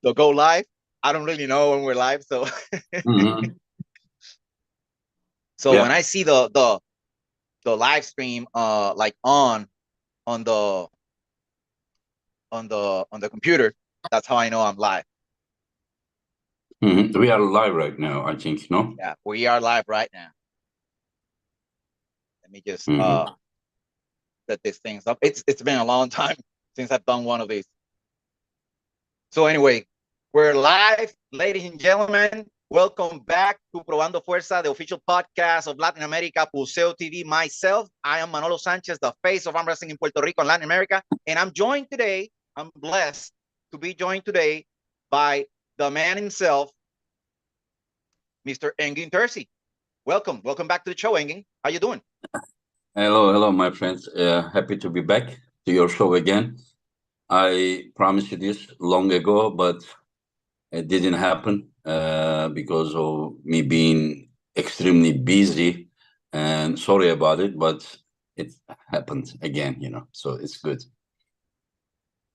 the go live. I don't really know when we're live, so Hmm. so when Yeah. I see the live stream like on the on the computer, that's how I know I'm live. We are live right now, I think, no? Yeah, we are live right now. Let me just Hmm. set these things up. It's been a long time since I've done one of these. So anyway, we're live, ladies and gentlemen. Welcome back to Probando Fuerza, the official podcast of Latin America, Pulseo TV. Myself, I am Manolo Sanchez, the face of arm wrestling in Puerto Rico and Latin America. And I'm joined today, I'm blessed to be joined today by the man himself, Mr. ENGIN TERZI. Welcome back to the show, Engin. How you doing? Hello, my friends. Happy to be back to your show again. I promised you this long ago, but it didn't happen because of me being extremely busy. And sorry about it, but it happened again. So it's good.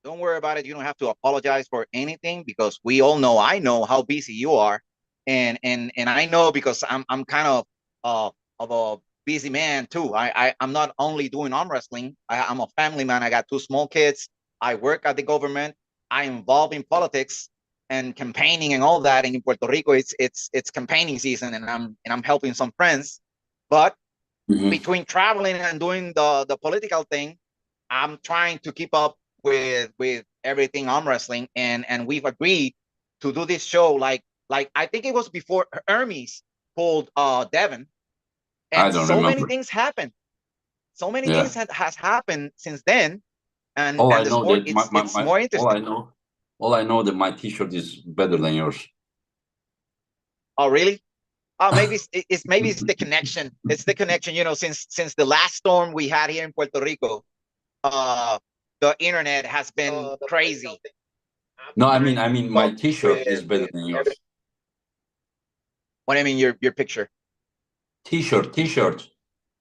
Don't worry about it. You don't have to apologize for anything because we all know, I know how busy you are, and I know because I'm kind of a busy man too. I'm not only doing arm wrestling. I'm a family man. I got two small kids. I work at the government. I'm involved in politics and campaigning and all that. And in Puerto Rico, it's campaigning season, and I'm helping some friends. But Hmm. between traveling and doing the political thing, I'm trying to keep up with everything arm wrestling, and we've agreed to do this show like I think it was before Hermes pulled Devon, I and don't so many remember. things happened. So many things Yeah. has happened since then, and All I and the know sport that it's more interesting. all I know that my T-shirt is better than yours. Oh, really? Oh, maybe it's the connection. It's the connection. Since the last storm we had here in Puerto Rico, uh, the internet has been crazy. No, I mean my T-shirt is better than yours. What I mean, your picture. T-shirt.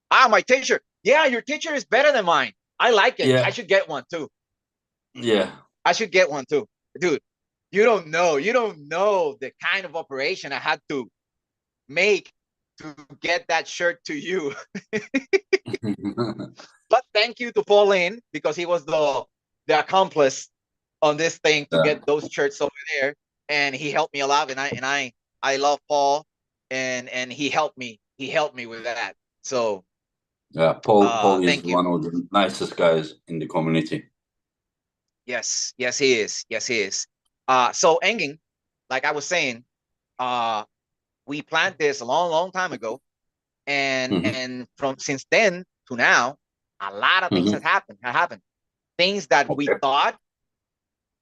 Ah, my teacher. Yeah, your teacher is better than mine. I like it. I Yeah, should get one too. yeah. I should get one too. Dude, you don't know. You don't know the kind of operation I had to make to get that shirt to you. But thank you to Paul in because he was the accomplice on this thing to Yeah, get those shirts over there. And he helped me a lot. And I love Paul, and he helped me. He helped me with that. So yeah. Paul is thank you. one of the nicest guys in the community. Yes, yes, he is. Yes, he is. So Engin, like I was saying, uh, we planned this a long, long time ago, and Hmm. and from since then to now, a lot of things Hmm. have happened. Have happened. Things that we Okay. thought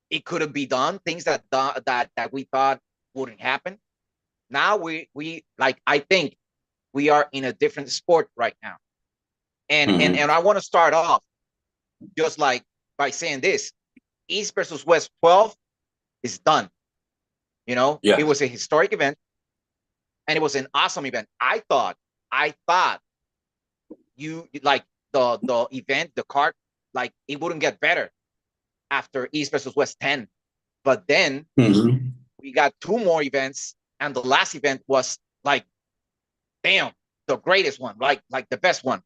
it couldn't be done. Things that we thought wouldn't happen. Now we like I think we are in a different sport right now, and Hmm. I want to start off just like by saying this: East versus West 12 is done. It Yeah. was a historic event, and it was an awesome event. I thought you like the event, the card, like it wouldn't get better after East versus West 10. But then Hmm. we got two more events, and the last event was like, damn, the greatest one, like the best one.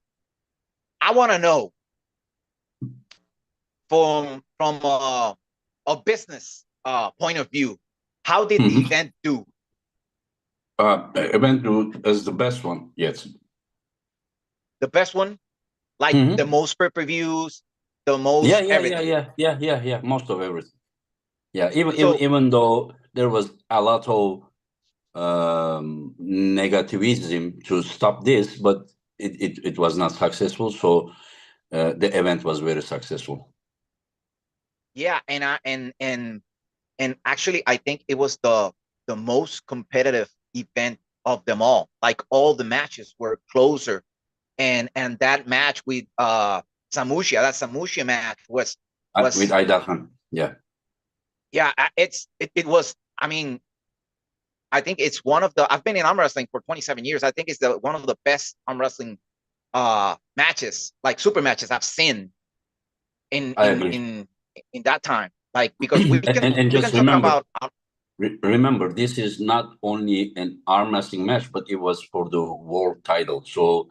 I want to know from a business point of view, how did the Hmm. event do? Event is the best one yet. The best one, like the Hmm. most per-per-views, the Yeah, most yeah, yeah, everything. yeah, yeah, yeah, yeah. Most of everything. Yeah, So even though there was a lot of negativism to stop this, but it was not successful. So the event was very successful. yeah, and actually, I think it was the most competitive event of them all. Like all the matches were closer, and that match with Samushia, that Samushia match With was Aidarhan. Yeah. yeah, it was. I mean, I think it's one of the. I've been in arm wrestling for 27 years. I think it's the one of the best arm wrestling matches, like super matches I've seen in I in agree. in in that time. Like, because we And can just talk remember, about remember, this is not only an arm wrestling match, but it was for the world title. So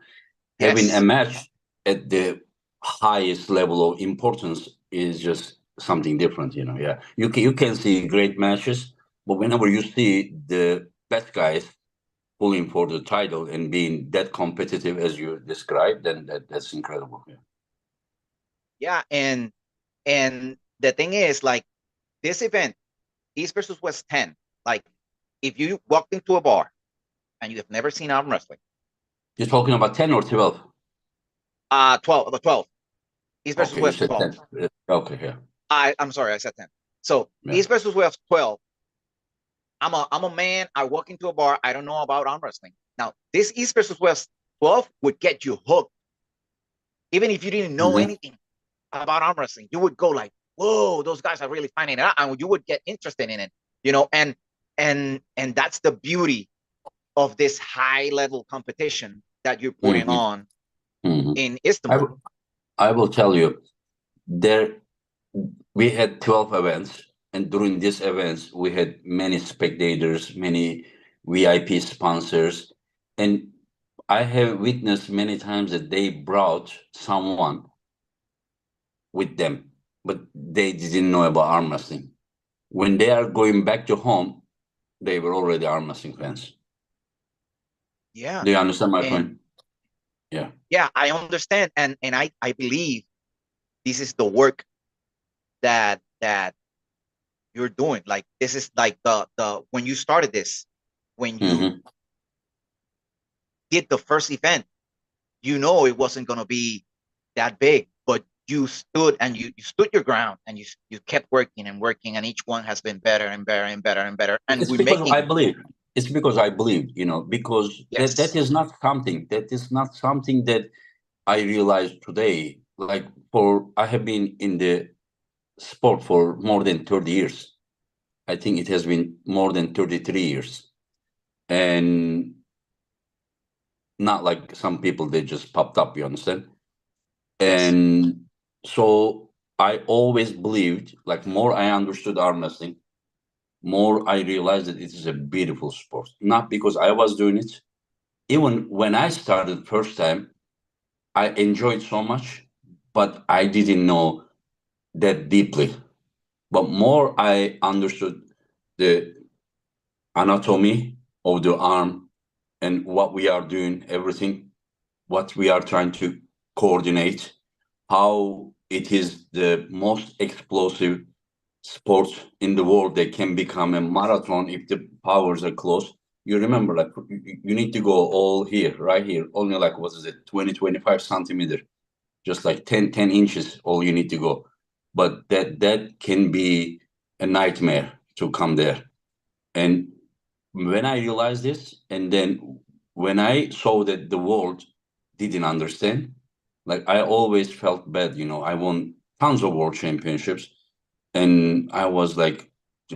having a yes, match at the highest level of importance is just something different, you know. Yeah, you can see great matches, but whenever you see the best guys pulling for the title and being that competitive as you described, then that's incredible. Yeah. yeah, and the thing is, like, this event, East versus West 10, like, if you walked into a bar and you have never seen arm wrestling, You're talking about 10 or 12? 12, East versus Okay, you West said 12. 10. Okay, yeah. I'm sorry, I said 10. So Yeah. East versus West 12. I'm a man. I walk into a bar. I don't know about arm wrestling. Now, this East versus West 12 would get you hooked. Even if you didn't know Mhm. anything about arm wrestling, you would go like, "Whoa, those guys are really finding it out," and you would get interested in it. And that's the beauty of this high level competition that you're putting Mhm. on Mhm. in I, Istanbul. w- I will tell you, there we had 12 events, and during these events, we had many spectators, many VIP sponsors, and I have witnessed many times that they brought someone with them, but they didn't know about arm wrestling. When they are going back to home, they were already arm wrestling fans. Yeah, Do you understand my and point? Yeah. yeah, I understand, and I believe this is the work that you're doing. Like, this is like the when you started this, when you Mm-hmm. did the first event, it wasn't going to be that big, but you stood and you stood your ground, and you kept working and working, and each one has been better and better and better and better, and It's we're because I making. believe. It's because I believe, because that Yes, is not something that I realized today. Like, I have been in the sport for more than 30 years. I think it has been more than 33 years. And not like some people, they just popped up, you understand? yes, And so I always believed, like, more I understood arm wrestling, more I realized that it is a beautiful sport. Not because I was doing it. Even when I started first time, I enjoyed so much, but I didn't know that deeply. But more I understood the anatomy of the arm and what we are doing, everything, what we are trying to coordinate, how it is the most explosive sport in the world that can become a marathon if the powers are close. You remember, like, you need to go all here, right here, only like, what is it, 20, 25 centimeter, just like 10 inches, all you need to go. But that can be a nightmare to come there. And when I realized this, and then when I saw that the world didn't understand, like, I always felt bad. I won tons of world championships, and I was like,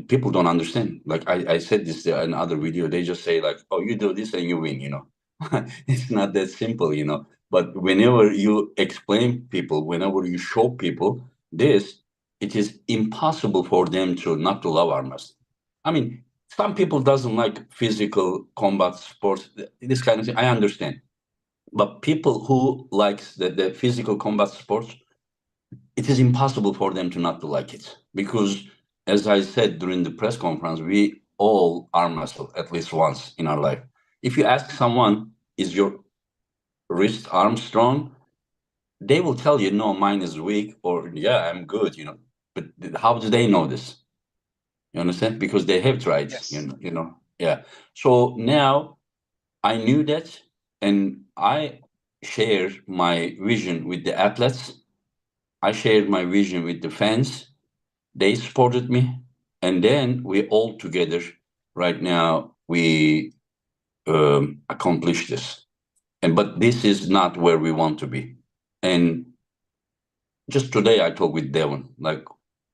people don't understand. Like, I said this in another video. They just say like, "Oh, you do this and you win." It's not that simple. But whenever you explain people, whenever you show people this, it is impossible for them to not to love armors. I mean, some people doesn't like physical combat sports, this kind of thing. I understand, but people who likes the physical combat sports, it is impossible for them to not to like it, because, as I said during the press conference, we all arm wrestle at least once in our life. If you ask someone, is your wrist arm strong, they will tell you, no, mine is weak, or yeah, I'm good. But how do they know this? You understand? Because they have tried, yes, yeah. So now I knew that, and I shared my vision with the athletes. I shared my vision with the fans. They supported me, and then we all together, right now, we accomplished this. But this is not where we want to be. And just today, I talked with Devon. Like,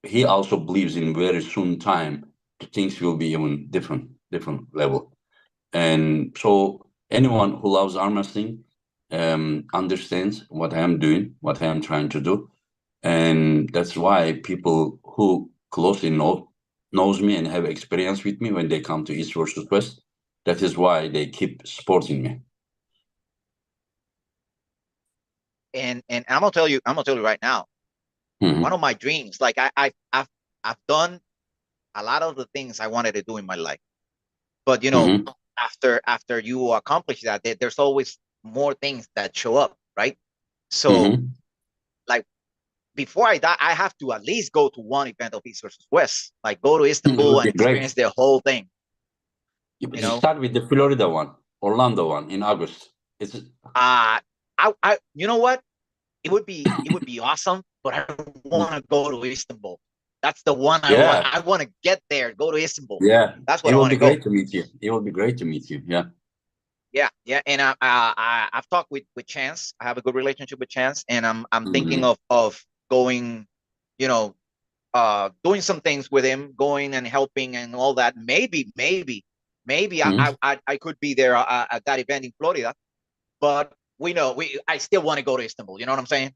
he also believes in very soon time, things will be even different level. And so anyone who loves arm wrestling understands what I am doing, what I am trying to do. And that's why people who closely knows me and have experience with me when they come to East versus West. That is why they keep supporting me. And I'm gonna tell you right now, one of my dreams, like I've done a lot of the things I wanted to do in my life, but after you accomplish that, there's always more things that show up, right? So like before I die, I have to at least go to one event of East versus West, like go to It Istanbul would and be great. experience the whole thing. Start with the Florida one, Orlando one in August. It's you know what? It would be awesome, but I want to go to Istanbul. That's the one I want. I want to get there, go to Istanbul. Yeah, that's what it I would want be to go. great to meet you. It would be great to meet you. Yeah. Yeah. And I've talked with Chance. I have a good relationship with Chance, and I'm thinking of going, doing some things with him, going and helping and all that. Maybe I could be there at that event in Florida, but I still want to go to Istanbul. You know what I'm saying?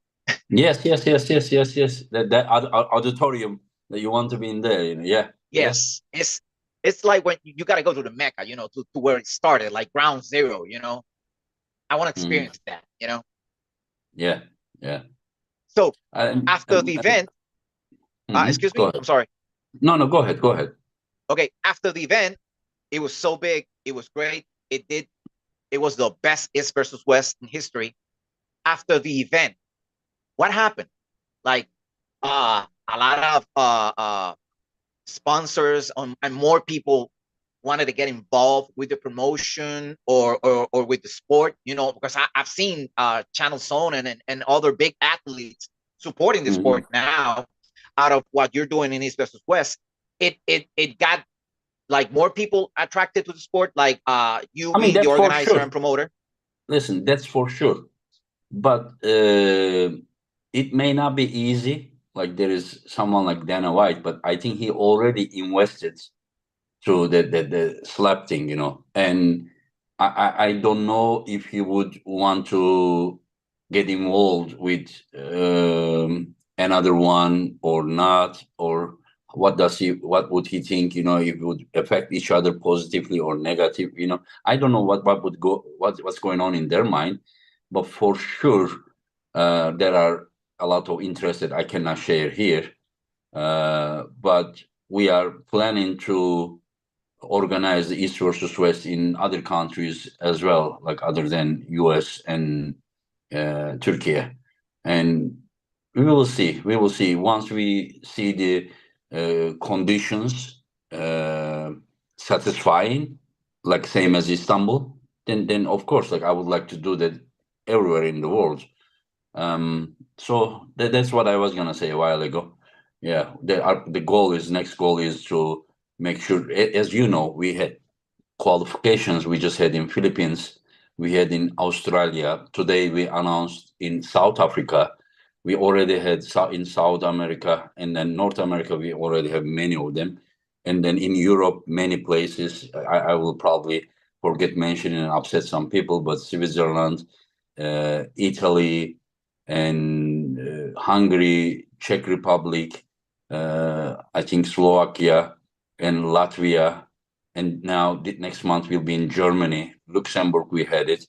Yes. That auditorium that you want to be in there. Yeah. Yes. It's like when you got to go to the Mecca, to where it started, like ground zero. I want to experience that. Yeah. So after the event, excuse me, I'm sorry. No, go ahead. Okay, after the event, it was so big, it was great. It was the best East versus West in history. After the event, what happened? Like a lot of sponsors and more people wanted to get involved with the promotion or with the sport, because I've seen Channel Zone and other big athletes supporting the sport now out of what you're doing in East versus West. It got like more people attracted to the sport, like you being the organizer and promoter. Listen, that's for sure. But it may not be easy. Like there is someone like Dana White, but I think he already invested through the slap thing, and I don't know if he would want to get involved with another one or not, or what would he think, if it would affect each other positively or negative, I don't know what's going on in their mind, but for sure there are a lot of interests that I cannot share here, but we are planning to organize the East versus West in other countries as well, like other than US and Turkey. And we will see. Once we see the conditions satisfying, like same as Istanbul, then of course, like I would like to do that everywhere in the world. So that's what I was gonna say a while ago. Yeah, the next goal is to make sure, as you know, we had qualifications we just had in Philippines, we had in Australia. Today we announced in South Africa. We already had in South America, and then North America, we already have many of them. And then in Europe, many places, I will probably forget mentioning and upset some people, but Switzerland, Italy, and Hungary, Czech Republic, I think Slovakia and Latvia, and now next month we'll be in Germany, Luxembourg. We had it,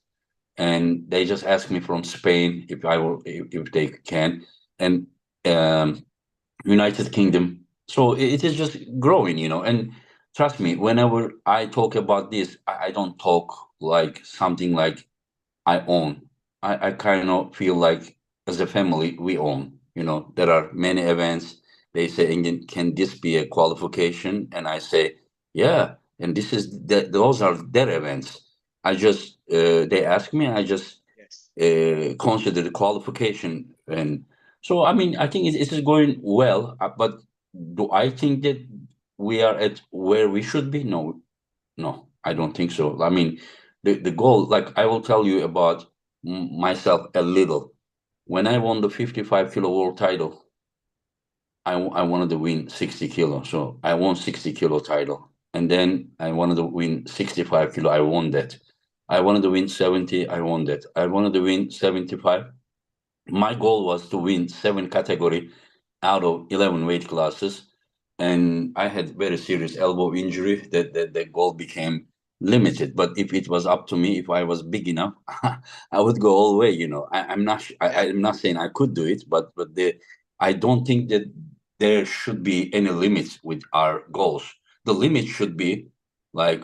and they just asked me from Spain if they can, and United Kingdom. So it is just growing, and trust me, whenever I talk about this, I don't talk like something like I own. I kind of feel like as a family we own. There are many events. They say, can this be a qualification? And I say, yeah. And those are their events. I just they ask me, I just consider the qualification. And so I mean, I think it is going well. But do I think that we are at where we should be? No, I don't think so. I mean, the goal, like I will tell you about myself a little. When I won the 55 kilo world title, I wanted to win 60 kilo. So I won 60 kilo title. And then I wanted to win 65 kilo. I won that. I wanted to win 70. I won that. I wanted to win 75. My goal was to win 7 category out of 11 weight classes. and I had very serious elbow injury that the goal became limited. But if it was up to me, if I was big enough, I would go all the way. I'm not Yeah. I'm not saying I could do it, but I don't think that there should be any limits with our goals. The limit should be like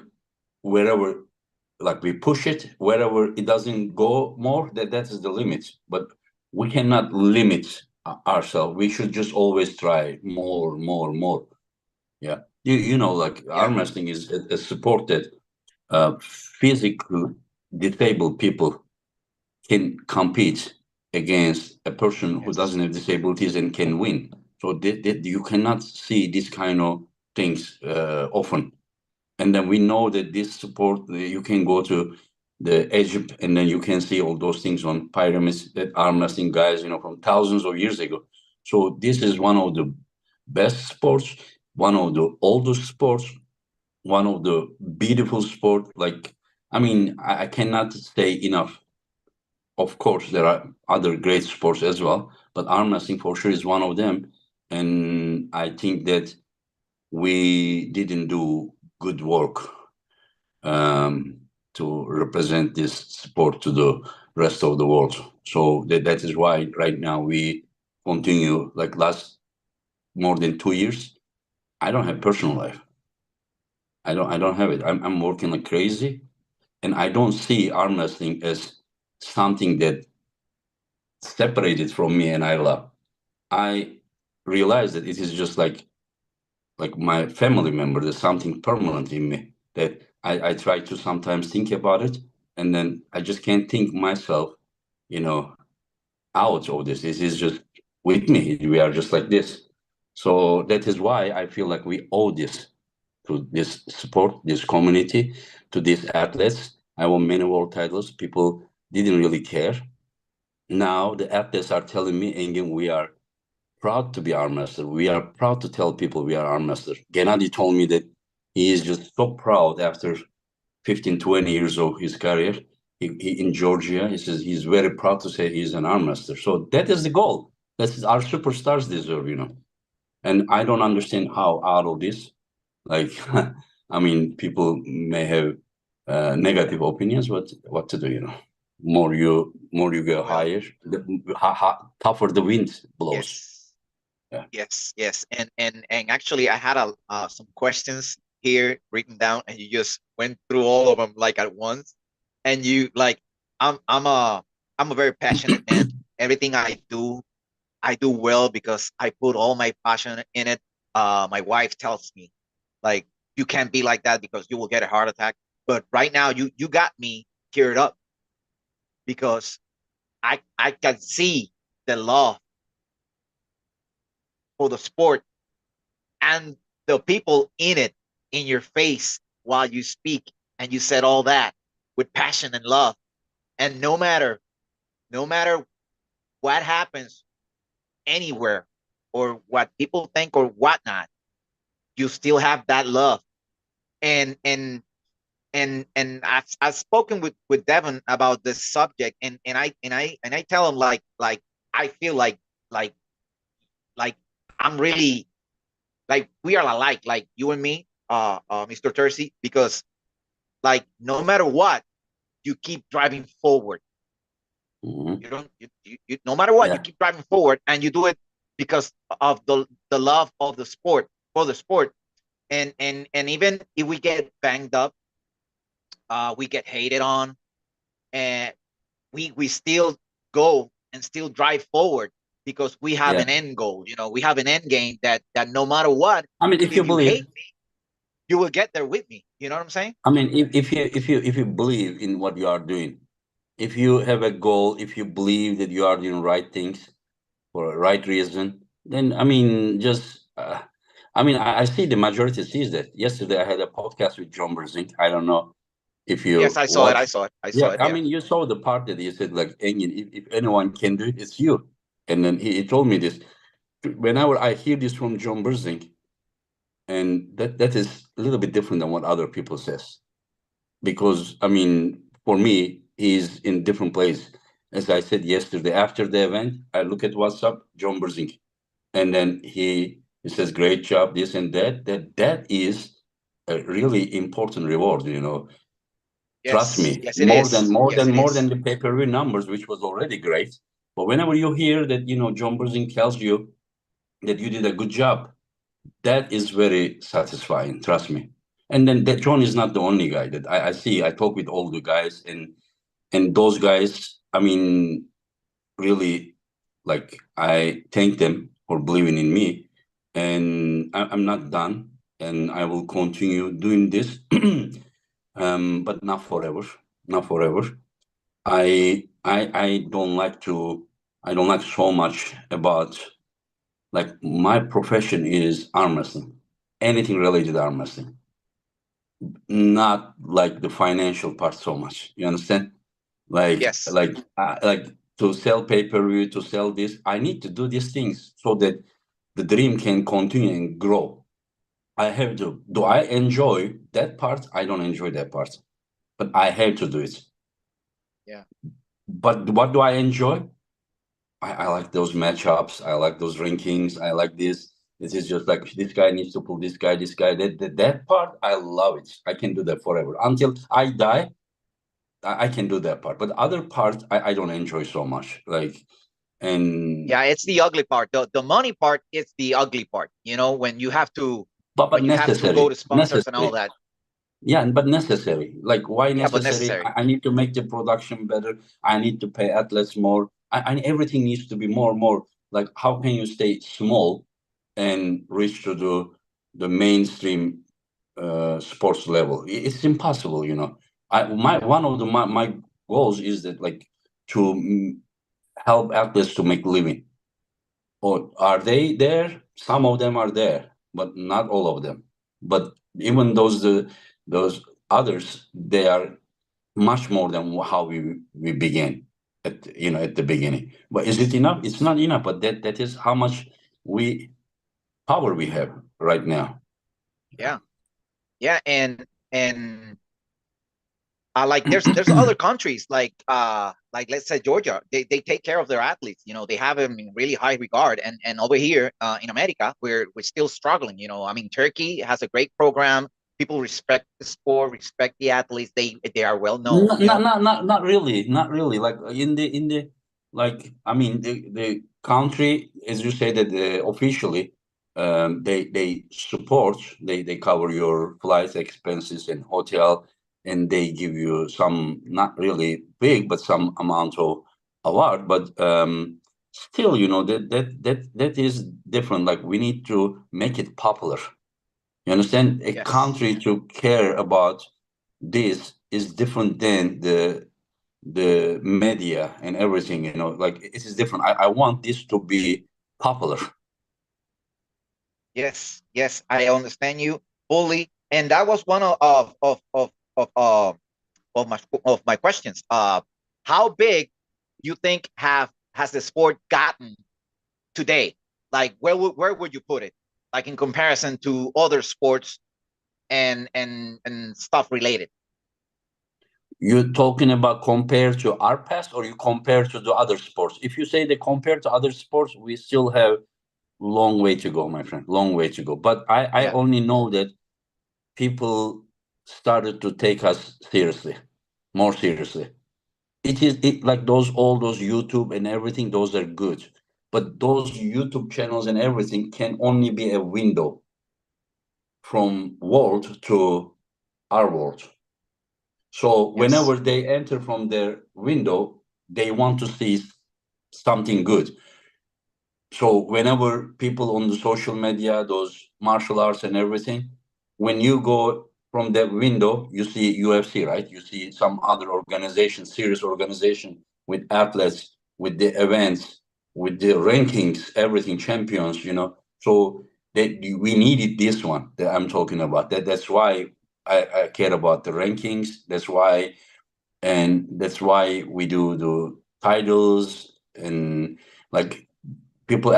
wherever, like we push it wherever it doesn't go more, that is the limit. But we cannot limit ourselves. We should just always try more, more, more. Yeah, like Yeah. arm wrestling is a sport that physically disabled people can compete against a person who Yes. doesn't have disabilities and can win. So you cannot see these kind of things often. And then we know that this sport, you can go to the Egypt and then you can see all those things on pyramids that arm wrestling guys, from thousands of years ago. So this is one of the best sports, one of the oldest sports, one of the beautiful sport. Like, I mean, I cannot say enough. Of course, there are other great sports as well, but arm wrestling for sure is one of them. And I think that we didn't do good work to represent this sport to the rest of the world. So that is why right now we continue, like last more than 2 years. I don't have personal life. I don't have it. I'm working like crazy, and I don't see arm wrestling as something that separated from me and I love. I realize that it is just like my family member. There's something permanent in me that I try to sometimes think about it, and then I just can't think myself, you know, out of this. This is just with me. We are just like this. So that is why I feel like we owe this to this sport, this community, to these athletes. I won many world titles. People didn't really care. Now the athletes are telling me, Engin, we are proud to be arm wrestler. We are proud to tell people we are arm wrestler. Gennady told me that he is just so proud after 15, 20 years of his career. He in Georgia, he says he's very proud to say he's an arm wrestler. So that is the goal. That's our superstars deserve. And I don't understand how out of this, like, I mean, people may have negative opinions, but what to do. More you go Well, higher, tougher the wind blows. yes. Yeah. Yes. Yes. And actually, I had some questions here written down, and you just went through all of them like at once. And you like, I'm a very passionate man. Everything I do well because I put all my passion in it. My wife tells me, like, you can't be like that because you will get a heart attack. But right now, you got me geared up because I can see the love for the sport and the people in it in your face while you speak, and you said all that with passion and love. And no matter what happens anywhere or what people think or whatnot, you still have that love. And I've spoken with Devon about this subject, and I tell him like I feel like like I'm really like we are alike, like you and me, Mr. Terzi, because like no matter what, you keep driving forward. Mhm. You don't you no matter what, you Yeah. keep driving forward, and you do it because of the love of the sport, for the sport. And even if we get banged up, we get hated on, and we still go and still drive forward because we have Yeah. an end goal. We have an end game that no matter what, I mean, even if you if you believe, hate me, you will get there with me. You know what I'm saying? I mean, if you believe in what you are doing, if you have a goal, if you believe that you are doing right things for a right reason, then I mean, just I mean, I see the majority sees that. Yesterday, I had a podcast with John Berzink. I don't know if Yes, you I saw it. I watch. saw it. I saw Yeah, it. I Yeah. mean, you saw the part that he said, like, Engin, if anyone can do it, it's you. And then he told me this. Whenever I hear this from John Berzink, and that is a little bit different than what other people says, because I mean, for me, he's in different place. As I said yesterday, after the event, I look at WhatsApp, John Berzink, and then he It says great job, this and that. That is a really important reward, you know. Trust Yes, me, yes, it is. Yes, it more is. than the pay-per-view numbers, which was already great. But whenever you hear that, you know, John Burzing tells you that you did a good job, that is very satisfying. Trust me. And then that John is not the only guy that I see. I talk with all the guys, and those guys, I mean, really, like, I thank them for believing in me, and I'm not done, and I will continue doing this, but not forever, not forever. I don't like to, I don't like so much about, like, my profession is arm wrestling, anything related to arm wrestling, not like the financial part so much. You understand? Yes. Like to sell pay-per-view, to sell this, I need to do these things so that the dream can continue and grow. I have to. Do I enjoy that part? I don't enjoy that part, but I have to do it. Yeah. But what do I enjoy? I like those matchups. I like those rankings. I like this. This is just like this guy needs to pull this guy, this guy. That part, I love it. I can do that forever until I die. I can do that part, but other parts I don't enjoy so much. Like, and Yeah, it's the ugly part. The money part is the ugly part. You know, but when you have to go necessary, to sponsors and all necessary. that. Yeah, but necessary. Like, why Yeah, but necessary? necessary. I need to make the production better. I need to pay athletes more. Everything needs to be more, more. Like, how can you stay small and reach to the mainstream sports level? It's impossible, you know. My one of my goals is that, like, to help athletes to make living. Or are they there? Some of them are there, but not all of them. But even those others, they are much more than how we began at, you know, at the beginning. But is it enough? It's not enough. But that is how much we power we have right now. Yeah. Yeah, and like there's other countries like let's say Georgia. They take care of their athletes. You know, they have them in really high regard. And over here in America, we're still struggling. You know, I mean, Turkey has a great program. People respect the sport, respect the athletes. They are well known. You know. Not really, not really. Like, in the, like, I mean, the country, as you say, that officially, they support, they cover your flights expenses and hotel, and they give you some, not really big, but some amount of award. But still, you know, that is different. Like, we need to make it popular. You understand? A Yes. country to care about this is different than the media and everything. You know, like, it is different. I want this to be popular. Yes. Yes. I understand you fully. And that was one of of my questions. How big you think have has the sport gotten today? Like where would you put it? Like in comparison to other sports and stuff related. You're talking about compared to our past, or you compare to the other sports? If you say they compare to other sports, we still have long way to go, my friend. Long way to go. But I Yeah. only know that people started to take us seriously, more seriously. It like those, all those YouTube and everything, those are good, but those YouTube channels and everything can only be a window from world to our world. So Yes. whenever they enter from their window, they want to see something good. So whenever people on the social media, those martial arts and everything, when you go from that window, you see UFC, right? You see some other organization, serious organization, with athletes, with the events, with the rankings, everything, champions, you know. So that we needed this one that I'm talking about. That's why I care about the rankings. That's why, and that's why we do the titles. And, like, people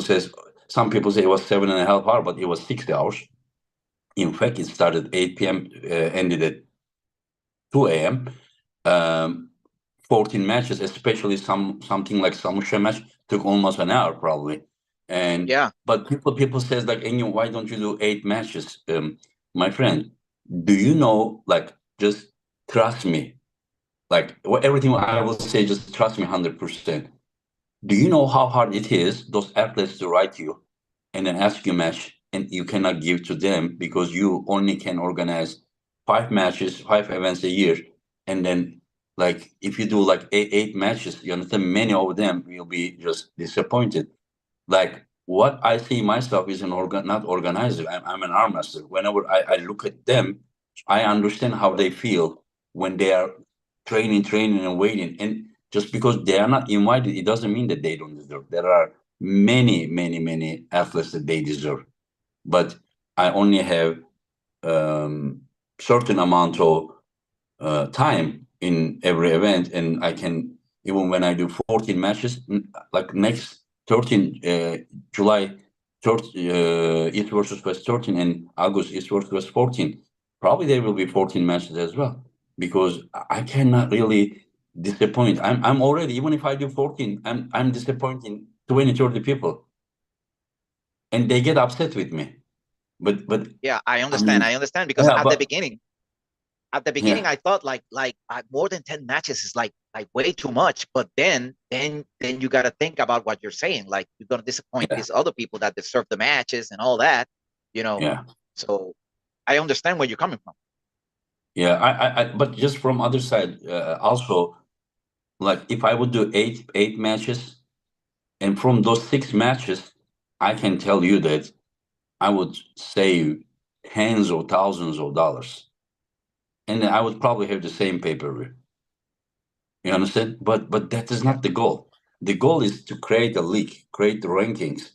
says, some people say it was 7.5 hours, but it was 60 hours. In fact, it started 8 p.m., ended at 2 a.m. 14 matches, especially something like Samusha match, took almost an hour probably. And Yeah. but people says like, Engin, why don't you do 8 matches? My friend, do you know, like, just trust me. Like, everything I will say, just trust me 100%. Do you know how hard it is, those athletes, to write you and then ask you match, and you cannot give to them because you only can organize 5 matches, 5 events a year, and then, like, if you do like 8 matches, you understand, many of them will be just disappointed. Like, what I see myself is not organizer. I'm an arm master. Whenever I look at them, I understand how they feel when they are training and waiting. And just because they are not invited, it doesn't mean that they don't deserve. There are many athletes that they deserve. But I only have certain amount of time in every event, and I can, even when I do 14 matches, like next 13 July, East versus West 13, and August East versus West 14. Probably there will be 14 matches as well, because I cannot really disappoint. I'm already, even if I do 14, I'm disappointing 20, 30 people, and they get upset with me. But Yeah, I I understand. mean, I understand because yeah, but at the beginning, yeah, I thought like more than 10 matches is like way too much. But then you got to think about what you're saying. Like, you're gonna disappoint yeah, these other people that deserve the matches and all that, you know. yeah. So I understand where you're coming from. Yeah, but just from other side, also, like, if I would do eight matches, and from those 6 matches, I can tell you that I would save tens of thousands of dollars, and I would probably have the same pay-per-view. You understand? But that is Yeah, not the goal. The goal is to create a league, create the rankings.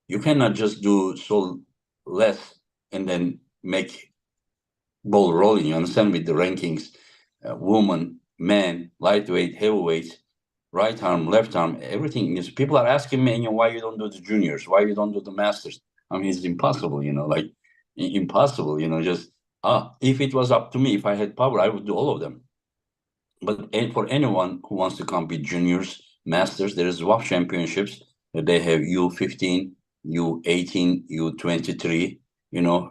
You cannot just do so less and then make ball rolling. You understand, with the rankings, woman, man, lightweight, heavyweight, right arm, left arm, everything is. People are asking me, why you don't do the juniors? Why you don't do the masters? I mean, it's impossible. Like, impossible. Just if it was up to me, if I had power, I would do all of them. But for anyone who wants to compete, juniors, masters, there is WAF championships. They have U15, U18, U23,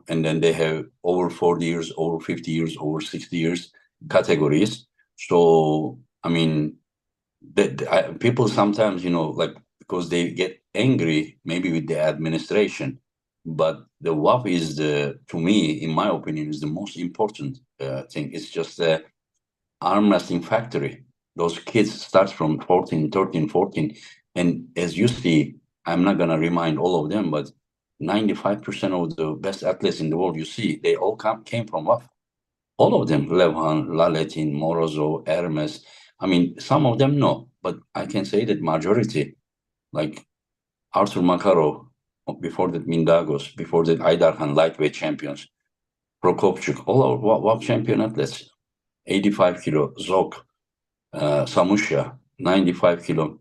and then they have over 40 years, over 50 years, over 60 years categories. So, I mean, people sometimes, like, because they get angry maybe with the administration, but the WAF is to me, in my opinion, is the most important thing. It's just arm wrestling factory. Those kids start from 14, 13, 14. And as you see, I'm not going to remind all of them, but 95% of the best athletes in the world you see, they all came from WAF. All of them, Levhan, Laletin, Morozov, Hermes. I mean, some of them no, but I can say that majority, like Arthur Makarov, before that Mindagos, before that Aydarkhan, lightweight champions, Prokopchuk, all our WAF champion athletes, 85 kilo, Zok, Samusha, 95 kilo,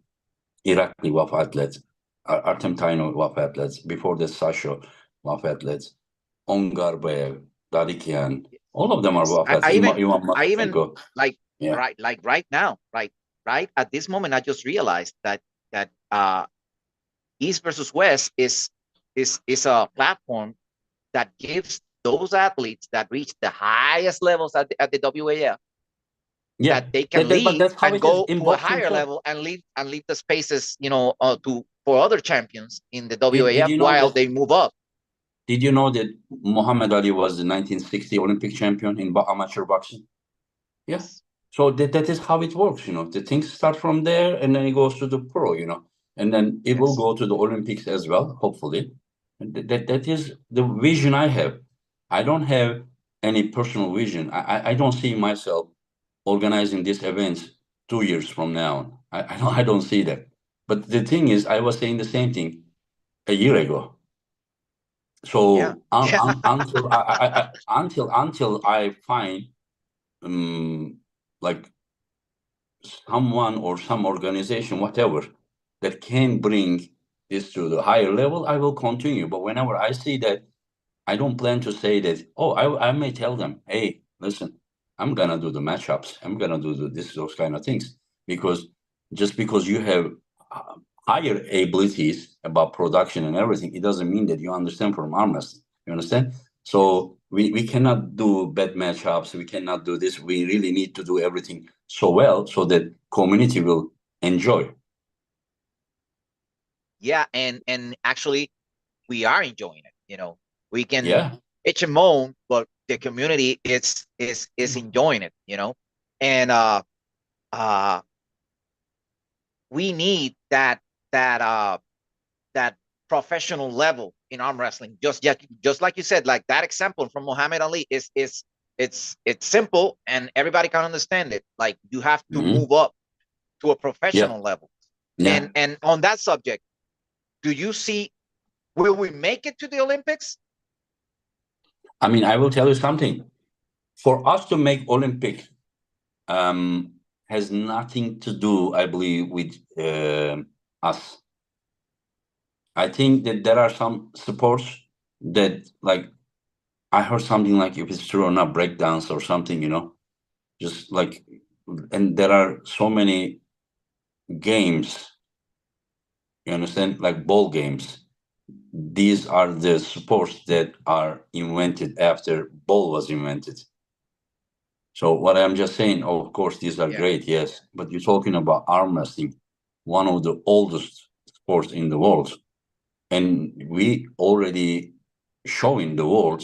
Irakli WAF athletes, Artem Taino WAF athletes, before that Sasho WAF athletes, Ongarbayev, Dadikian, all of them are yes. WAF athletes, Ivan I even Mastenko. like Yeah, right now, right at this moment, I just realized that East versus West is a platform that gives those athletes that reach the highest levels at the WAF, yeah. that they can But leave that's how and it is go in to a boxing higher too. level and leave the spaces, to for other champions in the Did WAF you know while that? they move up. Did you know that Muhammad Ali was the 1960 Olympic champion in amateur boxing? Yeah. Yes. So that is how it works. The things start from there, and then it goes to the pro. And then it will Yes. go to the Olympics as well, hopefully. And that is the vision I have. I don't have any personal vision. I don't see myself organizing these events 2 years from now. I don't see that. But the thing is, I was saying the same thing a year ago. Yeah. So Yeah. until I find like someone or some organization, whatever, that can bring this to the higher level, I will continue. But whenever I see that, I don't plan to say that. Oh, I may tell them, hey, listen, I'm gonna do the matchups. I'm gonna do those kind of things, because just because you have higher abilities about production and everything, it doesn't mean that you understand from arm wrestling. You understand? So we cannot do bad matchups. We cannot do this. We really need to do everything so well so that community will enjoy. Yeah, and actually we are enjoying it. You know, we can Yeah. bitch and moan, but the community is enjoying it. You know, and uh we need that professional level in arm wrestling. Just like you said, like that example from Muhammad Ali is it's simple and everybody can understand it. Like you have to Hmm. move up to a Yeah. professional level. Yeah. And on that subject, do you see, will we make it to the Olympics? I mean, I will tell you something. For us to make Olympics, has nothing to do, I believe, with us. I think that there are some sports that, like, I heard something like, if it's true or not, breakdance or something, just like, and there are so many games, you understand, like ball games. These are the sports that are invented after ball was invented. So what I'm just saying, of course, these are Yeah. great, yes, but you're talking about arm wrestling, one of the oldest sports in the world, and we already showing the world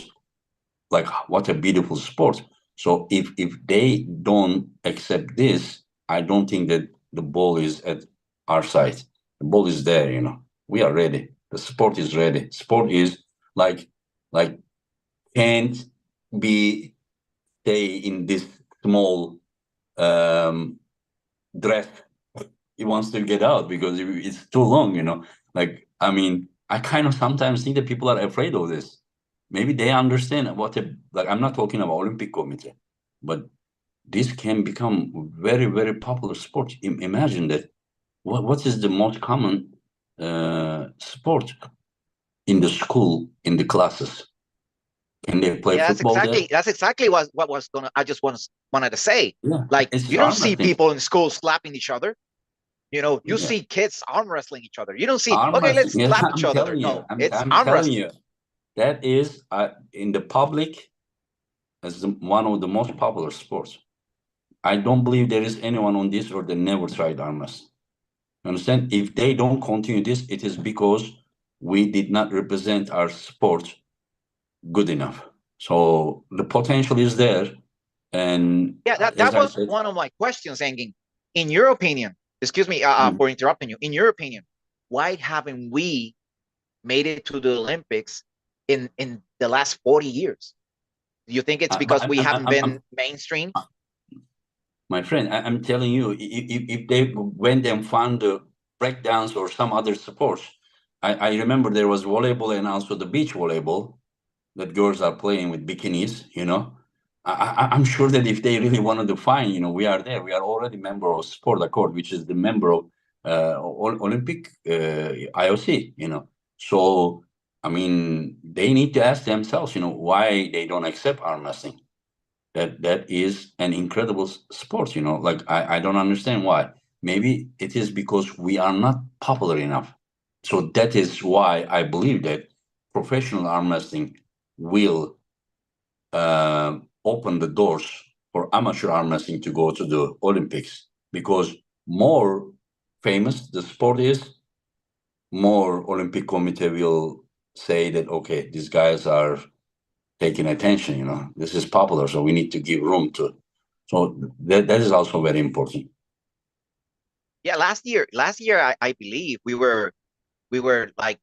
like what a beautiful sport. So if they don't accept this, I don't think that the ball is at our side. The ball is there, We are ready. The sport is ready. Sport is like can't be stay in this small um dress. He wants to get out because it's too long. Like, I mean, I kind of sometimes think that people are afraid of this. Maybe they understand like, I'm not talking about Olympic Committee, but this can become very, very popular sport. Imagine that. What is the most common sport in the school, in the classes? Can they play Yeah, football there? that's exactly what was gonna I just wanted to say. Yeah, Like it's you don't arm see wrestling. people in school slapping each other. You know, you Yeah, see kids arm wrestling each other. You don't see, arm okay, let's wrestling. Yeah, slap each I'm other. telling you. No, I'm it's I'm arm telling wrestling. you. That is in the public as one of the most popular sports. I don't believe there is anyone on this or they never tried arm wrestling. Understand? If they don't continue this, it is because we did not represent our sport good enough. So the potential is there, and Yeah, as that I was said, one of my questions, Engin. In your opinion, excuse me mm, for interrupting you. In your opinion, why haven't we made it to the Olympics in the last 40 years? Do you think it's but because we haven't been mainstream? my friend, I'm telling you, if they went and found the breakdowns or some other sports, I remember there was volleyball and also the beach volleyball that girls are playing with bikinis. I'm sure that if they really wanted to find, we are there. We are already member of Sport Accord, which is the member of Olympic IOC. So, I mean, they need to ask themselves, why they don't accept arm wrestling. That is an incredible sport. Like, I don't understand why. Maybe it is because we are not popular enough. So that is why I believe that professional arm wrestling will open the doors for amateur arm wrestling to go to the Olympics, because more famous the sport is, more Olympic Committee will say that, okay, these guys are taking attention. This is popular, so we need to give room to. So that is also very important. Yeah, last year I believe we were like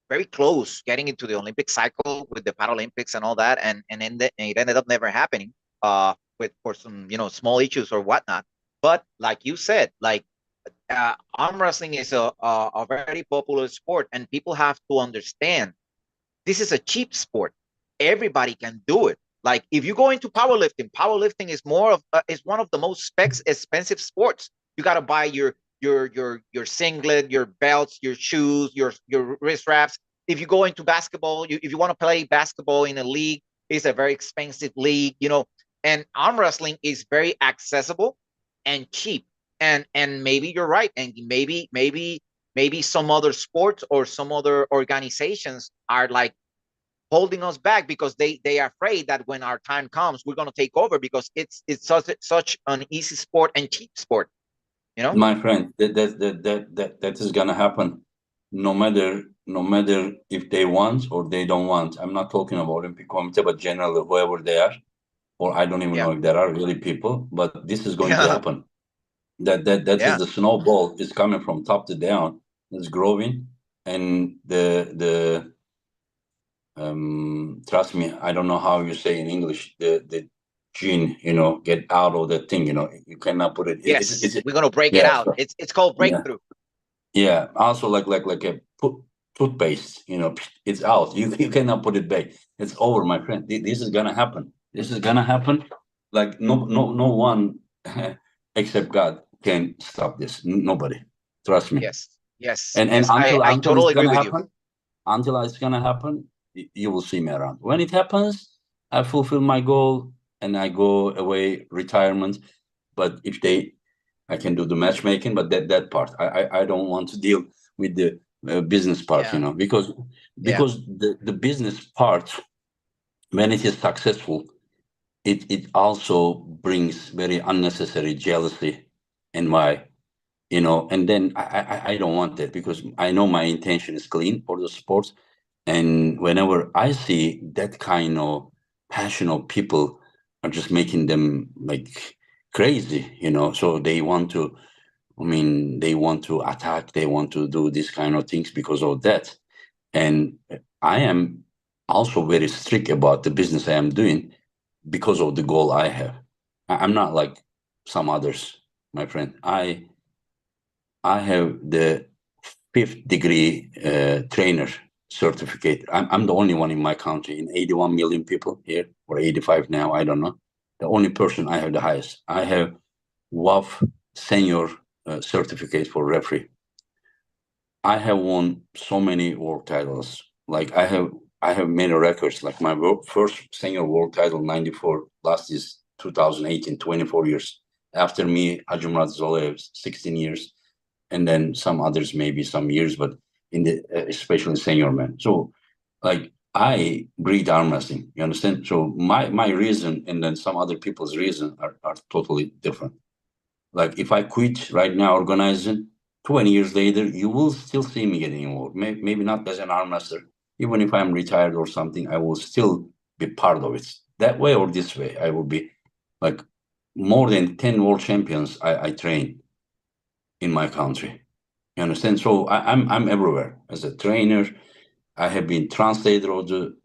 very close getting into the Olympic cycle with the Paralympics and all that, and it ended up never happening. With for some small issues or whatnot. But like you said, like arm wrestling is a very popular sport, and people have to understand this is a cheap sport. Everybody can do it. Like if you go into powerlifting is more of is one of the most expensive sports. You got to buy your singlet, your belts, your shoes, your wrist wraps. If you go into basketball, if you want to play basketball in a league, it's a very expensive league. And arm wrestling is very accessible and cheap. And maybe you're right, and maybe maybe some other sports or some other organizations are like holding us back because they are afraid that when our time comes, we're going to take over because it's such an easy sport and cheap sport, you know? My friend, that is gonna happen, no matter if they want or they don't want. I'm not talking about Olympic Committee, but generally whoever they are, or I don't even Yeah. know if there are really people, but this is going to Yeah. happen. That is Yeah. the snowball is coming from top to down. It's growing, and the trust me, I don't know how you say in English the gene, get out of the thing. You cannot put it. Yes. We're going to break it Yeah, out. It's called yeah. breakthrough. Yeah, also like a toothpaste, it's out. You cannot put it back. It's over, my friend. This is gonna happen. This is gonna happen. Like no one except God can stop this. Nobody. Trust me. Yes. Yes. And Yes. until I until it's totally agree gonna with you. happen, you will see me around. When it happens, I fulfill my goal and I go away retirement. But if I can do the matchmaking, but that part, I don't want to deal with the business part, Yeah. because Yeah. the business part, when it is successful, it also brings very unnecessary jealousy, and why, and then I don't want that, because I know my intention is clean for the sports, and whenever I see that kind of passion of people are just making them like crazy, so they want to, they want to attack, they want to do these kind of things because of that. And I am also very strict about the business I am doing because of the goal I have. I'm not like some others, my friend. I have the fifth degree trainer certificate. I'm the only one in my country, in 81 million people here, or 85 now, I don't know. The only person I have the highest. I have WAF senior certificate for referee. I have won so many world titles. Like I have many records. Like my first senior world title, 94, last is 2018, 24 years. After me, Hajimrat Zolev, 16 years, and then some others, maybe some years, but in the especially senior man. So, like I breed arm wrestling. You understand? So my reason and then some other people's reason are totally different. Like if I quit right now organizing, 20 years later, you will still see me getting involved. Maybe not as an arm wrestler. Even if I'm retired or something, I will still be part of it. That way or this way, I will be like more than 10 world champions I train in my country. You understand? So I'm everywhere as a trainer. I have been translator of the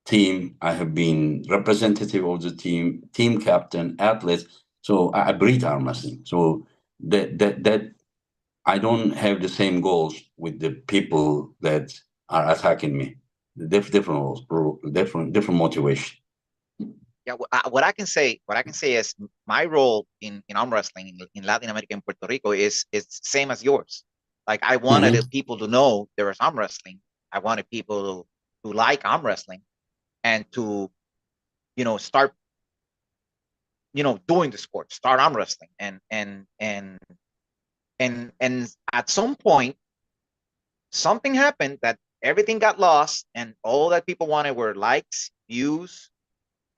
team. I have been representative of the team captain, athlete. So I breathe arm wrestling. So that I don't have the same goals with the people that are attacking me. Different roles, different motivation. Yeah, what I can say is my role in arm wrestling in Latin America and Puerto Rico is same as yours. Like I wanted Mm-hmm. people to know there was arm wrestling. I wanted people to like arm wrestling and to start doing the sport, start arm wrestling, and at some point something happened that everything got lost, and all that people wanted were likes, views,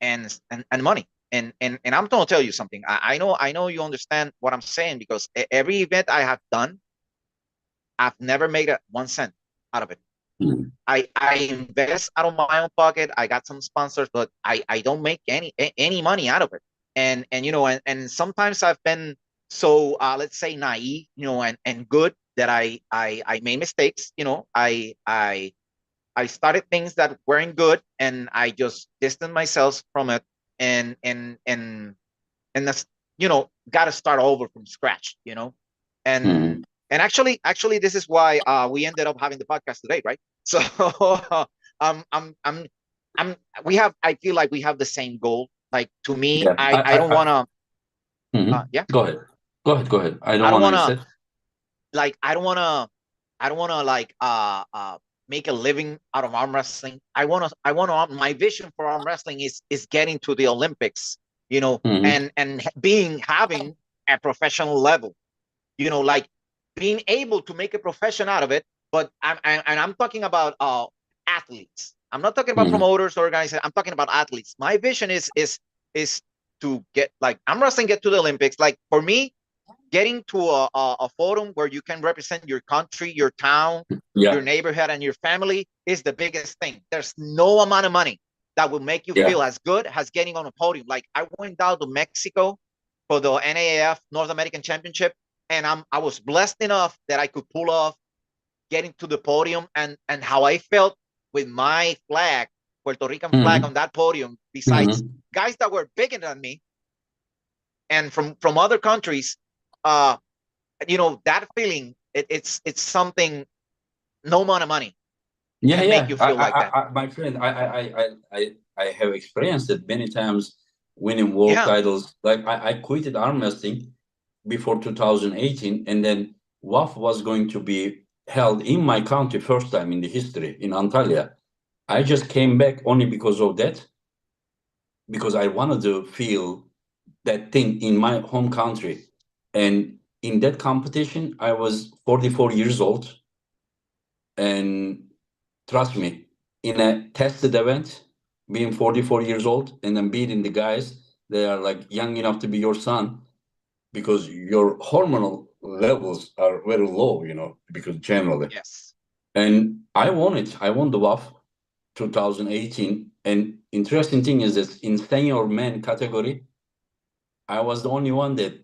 and money. And I'm gonna tell you something. I know you understand what I'm saying because every event I have done, I've never made a 1 cent out of it. Mm-hmm. I invest out of my own pocket. I got some sponsors, but I don't make any money out of it. And sometimes I've been so let's say naive, and good that I made mistakes. I started things that weren't good, and I just distanced myself from it, and that's got to start over from scratch, and Mm-hmm. and actually this is why we ended up having the podcast today, right? So um I'm I'm I'm we have I feel like we have the same goal. Like to me, Yeah. I don't want to Mm-hmm. yeah Go ahead. Go ahead. Go ahead. I I don't don't want want to to say. like I don't want to like make a living out of arm wrestling. I want to my vision for arm wrestling is getting to the Olympics, Mm-hmm. and having a professional level, like being able to make a profession out of it. But I'm talking about athletes. I'm not talking about promoters or organizers. I'm talking about athletes. My vision is to get, like, arm wrestling get to the Olympics. Like, for me, getting to a forum where you can represent your country, your town, your neighborhood, and your family is the biggest thing. There's no amount of money that will make you feel as good as getting on a podium. Like, I went down to Mexico for the NAAF North American Championship, and I was blessed enough that I could pull off getting to the podium, and how I felt with my flag, Puerto Rican flag, on that podium, besides guys that were bigger than me and from other countries. That feeling, it's something no amount of money can make you feel like that. My friend, I have experienced it many times, winning world titles. Like, I quitted arm wrestling before 2018, and then WAF was going to be held in my country, first time in the history, in Antalya. I just came back only because of that, because I wanted to feel that thing in my home country. And in that competition, I was 44 years old. And trust me, in a tested event, being 44 years old and then beating the guys, they are like young enough to be your son, because your hormonal levels are very low, because generally. Yes. And I won it. I won the WAF 2018. And interesting thing is that in senior men category, I was the only one that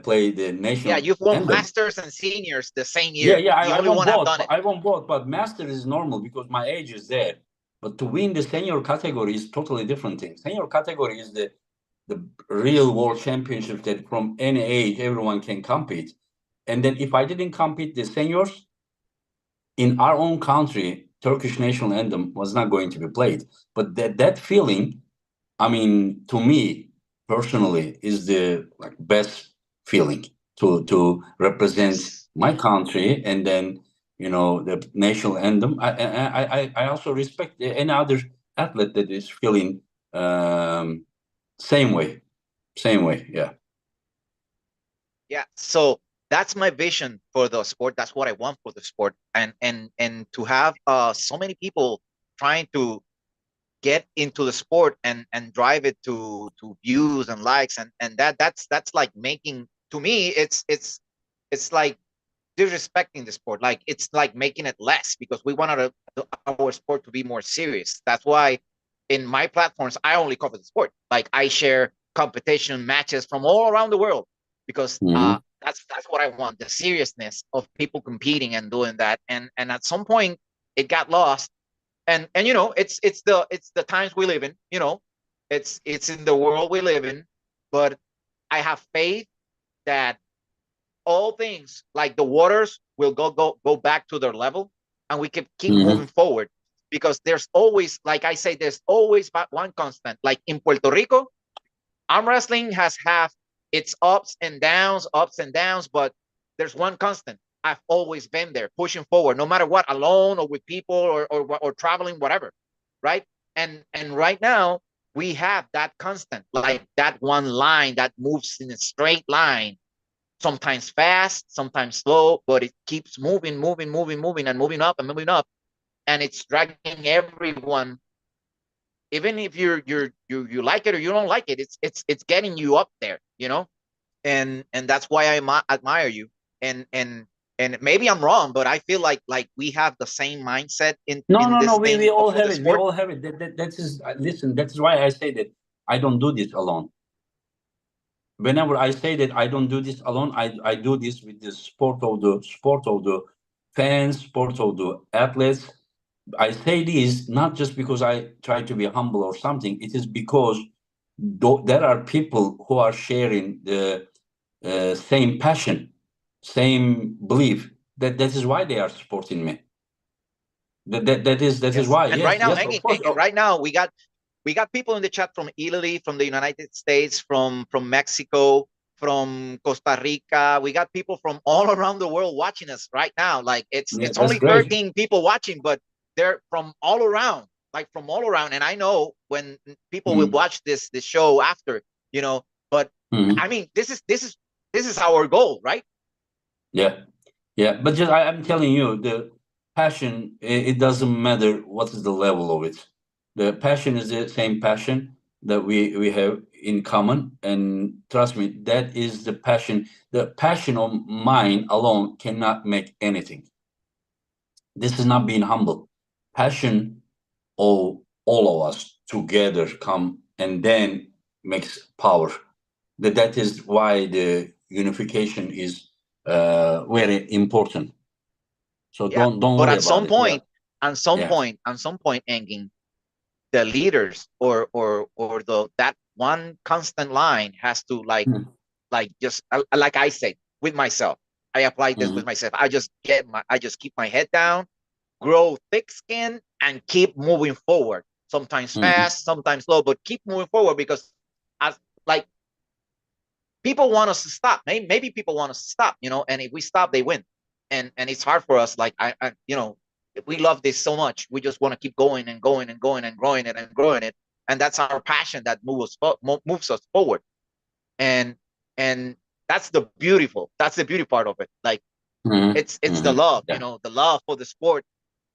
played the national. Yeah, you've won masters and seniors the same year. I won both. I won both, but master is normal because my age is there. But to win the senior category is totally different thing. Senior category is the real world championship that from any age everyone can compete. And then if I didn't compete the seniors, in our own country, Turkish national anthem was not going to be played. But that feeling, I mean, to me personally, is the best feeling to represent my country, and then the national anthem. I also respect any other athlete that is feeling same way. Yeah. So that's my vision for the sport. That's what I want for the sport, and to have so many people trying to get into the sport and drive it to views and likes, and that's like making, to me, it's like disrespecting the sport. Like, it's like making it less, because we wanted our sport to be more serious. That's why in my platforms I only cover the sport. Like, I share competition matches from all around the world, because that's what I want, the seriousness of people competing and doing that. And at some point it got lost, and it's the times we live in, it's in the world we live in. But I have faith that all things, like the waters, will go back to their level, and we can keep moving forward, because there's always, like I say, there's always one constant. Like in Puerto Rico, arm wrestling has its ups and downs, but there's one constant. I've always been there, pushing forward, no matter what, alone or with people, or traveling, whatever, right? And right now we have that constant, like that one line that moves in a straight line, sometimes fast, sometimes slow, but it keeps moving, and moving up, and it's dragging everyone. Even if you like it or you don't like it, it's getting you up there, and that's why I admire you. And maybe I'm wrong, but I feel like we have the same mindset in this No, thing we all for have the it. We sport. all have it. That is, listen, that's why I say that I don't do this alone. Whenever I say that I don't do this alone, I do this with the sport of the fans, sport of the athletes. I say this not just because I try to be humble or something. It is because there are people who are sharing the same passion, same belief. That is why they are supporting me. That is Yes. why. And Yes, right now, yes, of course. Engin, right now we got people in the chat from Italy, from the United States, from Mexico, from Costa Rica. We got people from all around the world watching us right now. Like, it's Yeah, that's only great. 13 people watching, but they're from all around, And I know when people will watch this show after, but I mean, this is our goal, right? Yeah, yeah. But just I'm telling you, the passion. It doesn't matter what is the level of it. The passion is the same passion that we have in common, and trust me, that is the passion. The passion of mine alone cannot make anything. This is not being humble. Passion of all of us together come and then makes power. That is why the unification is very important. So Yeah. don't But worry about it. Yeah, yeah. at some point, Engin, the leaders or the that one constant line has to like just like I said with myself. I apply this with Mm-hmm. myself. I just keep my head down, grow thick skin, and keep moving forward. Sometimes Mm-hmm. fast, sometimes slow, but keep moving forward because as like people want us to stop. Maybe people want us to stop, and if we stop, they win. And it's hard for us. Like we love this so much. We just want to keep going and going and going and growing it and growing it. And that's our passion that moves us forward. And that's the beauty part of it. Like Mm-hmm. it's the Mm-hmm. love, Yeah. the love for the sport,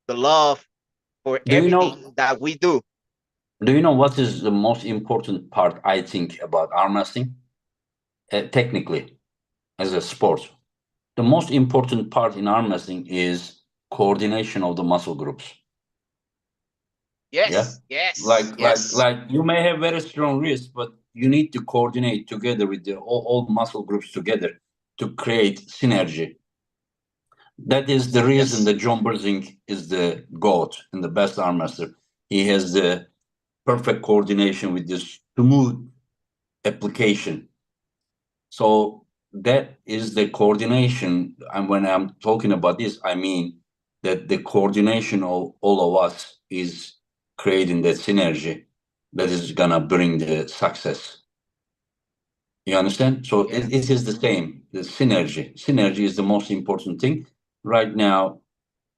the love for Do you know? everything that we do. Do you know what is the most important part? I think about arm wrestling, technically as a sport. The most important part in arm wrestling is coordination of the muscle groups. Yeah, Yes, yes, yes. like you may have very strong wrists, but you need to coordinate together with the all muscle groups together to create synergy. That is the reason Yes. that John Berzing is the GOAT and the best arm wrestler. He has the perfect coordination with this smooth application. So that is the coordination. And when I'm talking about this, I mean that the coordination of all of us is creating that synergy that is gonna bring the success. You understand? So Yeah. it is the same. The synergy. Synergy is the most important thing right now.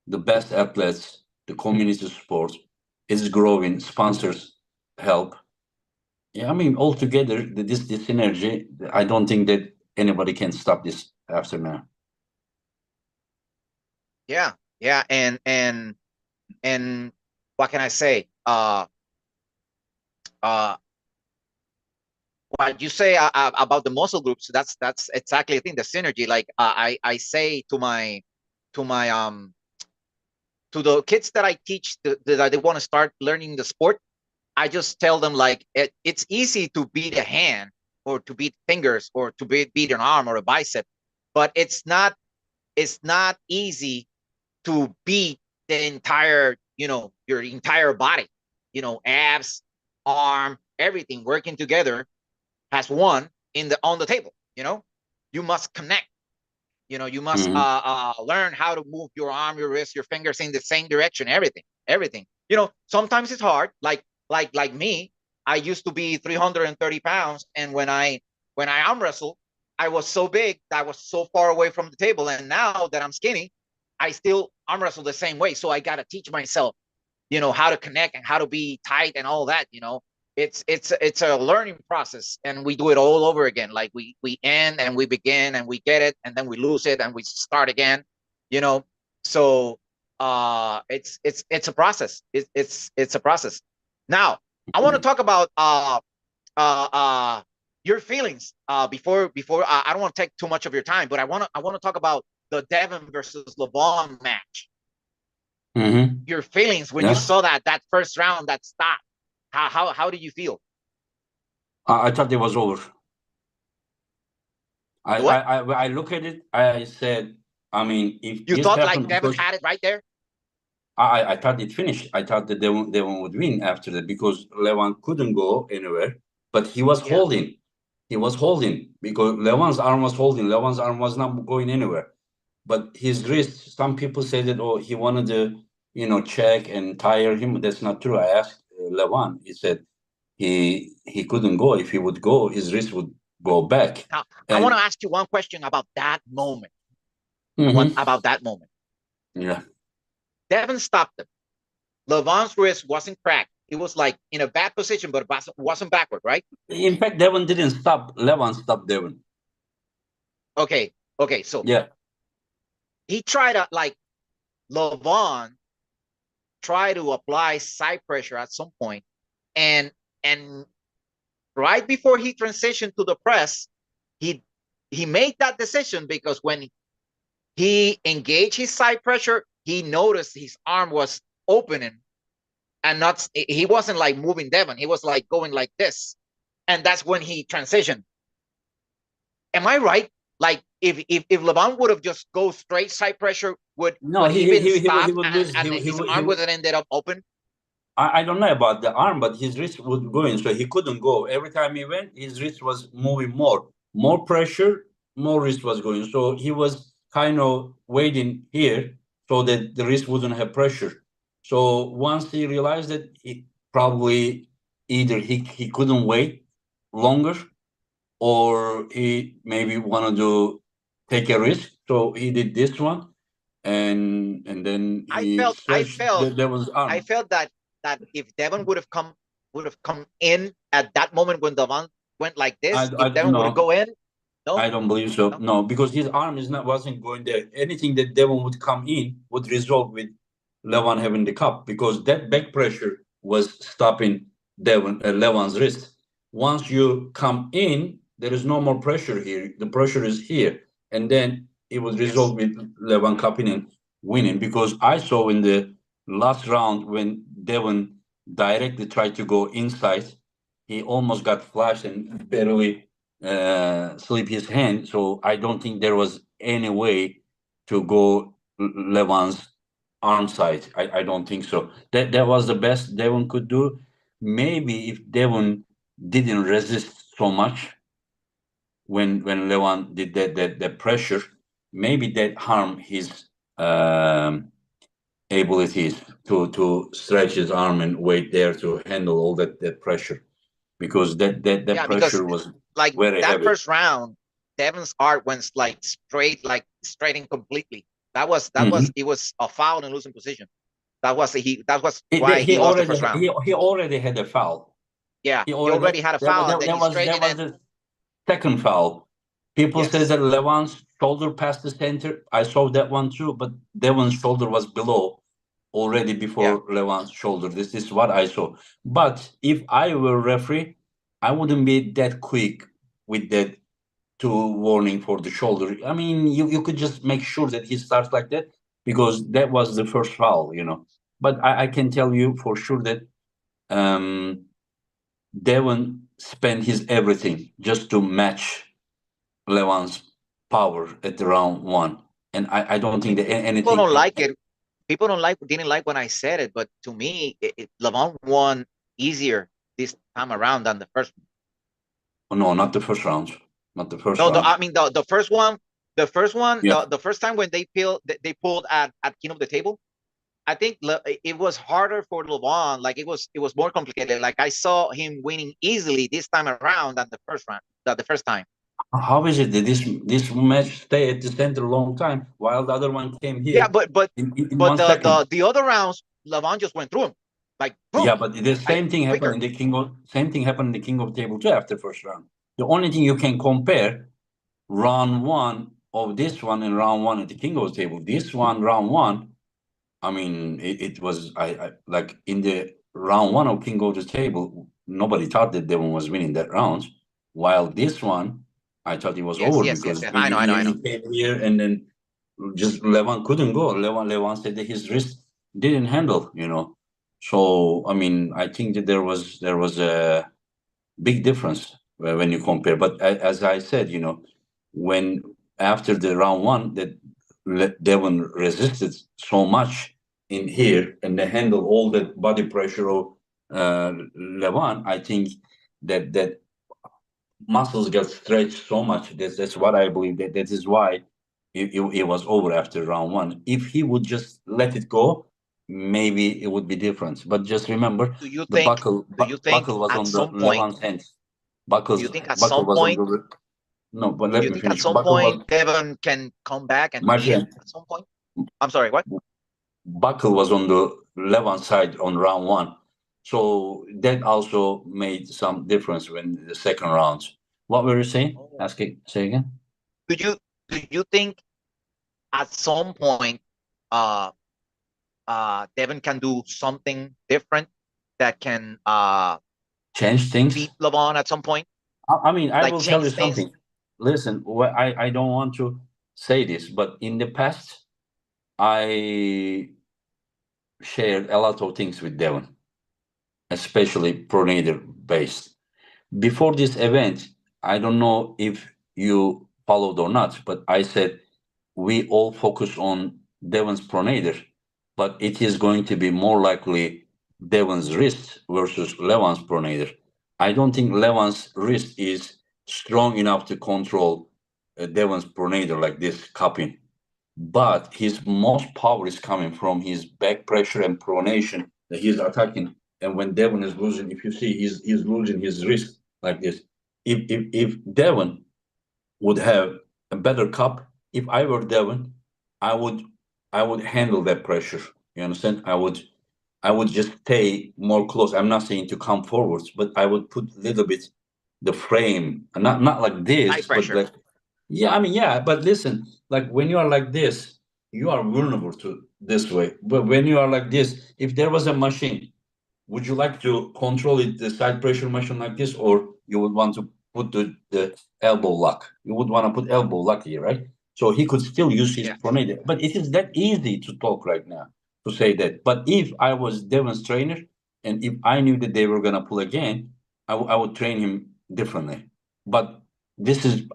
The best athletes, the community sport is growing. Sponsors help. Yeah, I mean, altogether, this synergy. I don't think that anybody can stop this after now. Yeah. Yeah. And what can I say? Uh what you say about the muscle groups, that's exactly the thing, the synergy. Like I say to my to the kids that I teach that they want to start learning the sport. I just tell them like it's easy to beat a hand or to beat fingers or to beat an arm or a bicep, but it's not easy to beat the entire, your entire body, abs, arm, everything working together as one on the table. You must connect. You must Hmm. learn how to move your arm, your wrist, your fingers in the same direction. Everything. Sometimes it's hard. Like me, I used to be 330 pounds, and when I arm wrestle, I was so big that I was so far away from the table. And now that I'm skinny, I still arm wrestle the same way. So I gotta teach myself, how to connect and how to be tight and all that. It's a learning process, and we do it all over again. Like we end and we begin and we get it, and then we lose it and we start again. you know so it's a process. It's a process. Now I want to talk about uh uh your feelings before I don't want to take too much of your time, but I want to talk about the Devin versus LeBron match. Hmm. Your feelings when you Yeah, saw that first round that stopped. How do you feel? I thought it was over. What? I look at it. I said, I mean, if You this thought like happened, Devin because had it right there? I thought it finished. I thought that they would win after that because Levan couldn't go anywhere, but he was Yeah. holding. He was holding because Levan's arm was holding. Levan's arm was not going anywhere. But his wrist, some people say that, oh, he wanted to, check and tire him. That's not true. I asked Levan. He said he couldn't go. If he would go, his wrist would go back. Now, I want to And ask you one question about that moment. One mhm, about that moment. yeah. Devin stopped him. Levon's wrist wasn't cracked. It was like in a bad position, but it wasn't backward, right? In fact, Devon didn't stop. Levan stopped Devon. Okay. Okay. So Yeah. he tried to, like, Levon tried to apply side pressure at some point, and right before he transitioned to the press, he made that decision because when he engaged his side pressure, he noticed his arm was opening and not, he wasn't like moving Devon. He was like going like this. And that's when he transitioned. Am I right? Like if Levon would have just go straight side pressure, would No, he been he stopped would lose. and his arm would have ended up open? I don't know about the arm, but his wrist would go in, so he couldn't go. Every time he went, his wrist was moving more pressure, more wrist was going. So he was kind of waiting here so that the wrist wouldn't have pressure. So once he realized that, he probably either he couldn't wait longer, or he maybe wanted to take a risk. So he did this one, and then I he felt I stretched felt the devil's I arm. felt that if Devon would have come in at that moment when Devon went like this, I if Devon would have no, go in, no, I don't believe so. no. No, because his arm is not wasn't going there. Anything that Devon would come in would resolve with Levan having the cup, because that back pressure was stopping Levan's wrist. Once you come in, there is no more pressure here. The pressure is here, and then it would Yes, resolve with Levan cupping and winning. Because I saw in the last round when Devon directly tried to go inside, he almost got flashed and barely slip his hand. So I don't think there was any way to go Levan's arm side. I don't think so. That was the best Devon could do. Maybe if Devon didn't resist so much when Levan did that pressure, maybe that harm his um, abilities to stretch his arm and wait there to handle all that pressure, because that yeah, because pressure was like very that heavy. first round, Devon's art went like straight in completely. Mhm. It was a foul in losing position. That was why He he lost the already first round. he already had a foul. Yeah, He he already already had a foul and then he that straightened was it. the second foul. People said Yes, that Levan's shoulder passed the center. I saw that one too, but Devon's shoulder was below already yeah. before Levan's shoulder. This is what I saw. But if I were referee, I wouldn't be that quick with that two warning for the shoulder. I mean, you could just make sure that he starts like that, because that was the first foul. But I can tell you for sure that um, Devon spent his everything just to match Levan's power at the round one. And I don't think that People anything. don't like it. People don't like didn't like when I said it, but to me, Levon won easier this time around than the first one. No, not the first round. Not the first No, round. I mean the first one, Yeah. the first time when they pulled at King of the Table. I think it was harder for Levon. Like it was more complicated. Like I saw him winning easily this time around than the first round, the first time. How is it that this match stay at the center a long time while the other one came Yeah, here in but 1 second? the other rounds, Levon just went through him, like Yeah, boom, but the like same thing happened quicker. in the same thing happened in the King of Table too after first round. The only thing you can compare round one of this one and round one at the King of Table. This one, round one, I mean, it was I like in the round one of King of the Table, nobody thought that Devon was winning that round. While this one, I thought it was over, because Yes. I he know. came here and then just Levan couldn't go. Levan said that his wrist didn't handle. So I mean, I think that there was a big difference when you compare. But as I said, when after the round one, that Devon resisted so much in here and they handle all that body pressure of Levan, I think that muscles got stretched so much. That's what I believe. That is why it was over after round one. If he would just let it go, maybe it would be different. But just remember, Do you the think? Do you think buckle was at on the some point? Levan's hands. Do you think at Buckle some was on point? the no. But Do let you me think at finish. some point Devon can come back and My beat him friend, at some point? I'm sorry. What? buckle was on the Levan's side on round one, so that also made some difference when the second round. What were you saying? Oh. Say again. Do you think at some point, Devin can do something different that can change things. beat LeBron at some point, I mean, I like will tell change you things. something. Listen, I don't want to say this, but in the past, I shared a lot of things with Devon, especially pronator based. Before this event, I don't know if you followed or not, but I said we all focus on Devon's pronator, but it is going to be more likely Devon's wrist versus Levan's pronator. I don't think Levan's wrist is strong enough to control Devon's pronator like this cupping, but his most power is coming from his back pressure and pronation that he's attacking. And when Devon is losing, if you see, he's losing his wrist like this. If Devon would have a better cup, if I were Devon, I would handle that pressure. You understand? I would just stay more close. I'm not saying to come forwards, but I would put a little bit the frame, not like High this, but pressure. like yeah, I mean, yeah, but listen, like when you are like this, you are vulnerable to this way. But when you are like this, if there was a machine, would you like to control it, the side pressure machine like this, or you would want to put the elbow lock? You would want to put elbow lock here, right? So he could still use his Yeah. pronator. But it is that easy to talk right now to say that. But if I was Devon's trainer and if I knew that they were gonna pull again, I would train him differently. But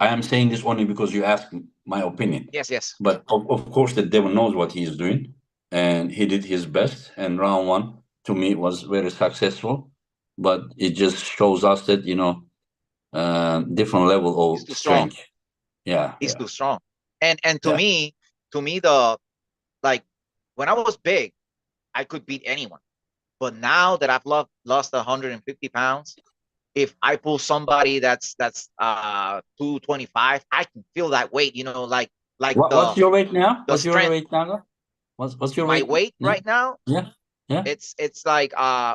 I am saying this only because you asked my opinion. Yes. Yes. But of course, that Devon knows what he's doing, and he did his best. And round one to me was very successful, but it just shows us that different level He's of too strong. strength. Yeah, He's yeah, too strong. And yeah. to me, the like when I was big, I could beat anyone. But now that I've lost 150 pounds, if I pull somebody that's 225, I can feel that weight, like What's your weight now? the What's your strength. weight now? What's your My weight weight now? right now, Yeah, yeah. it's like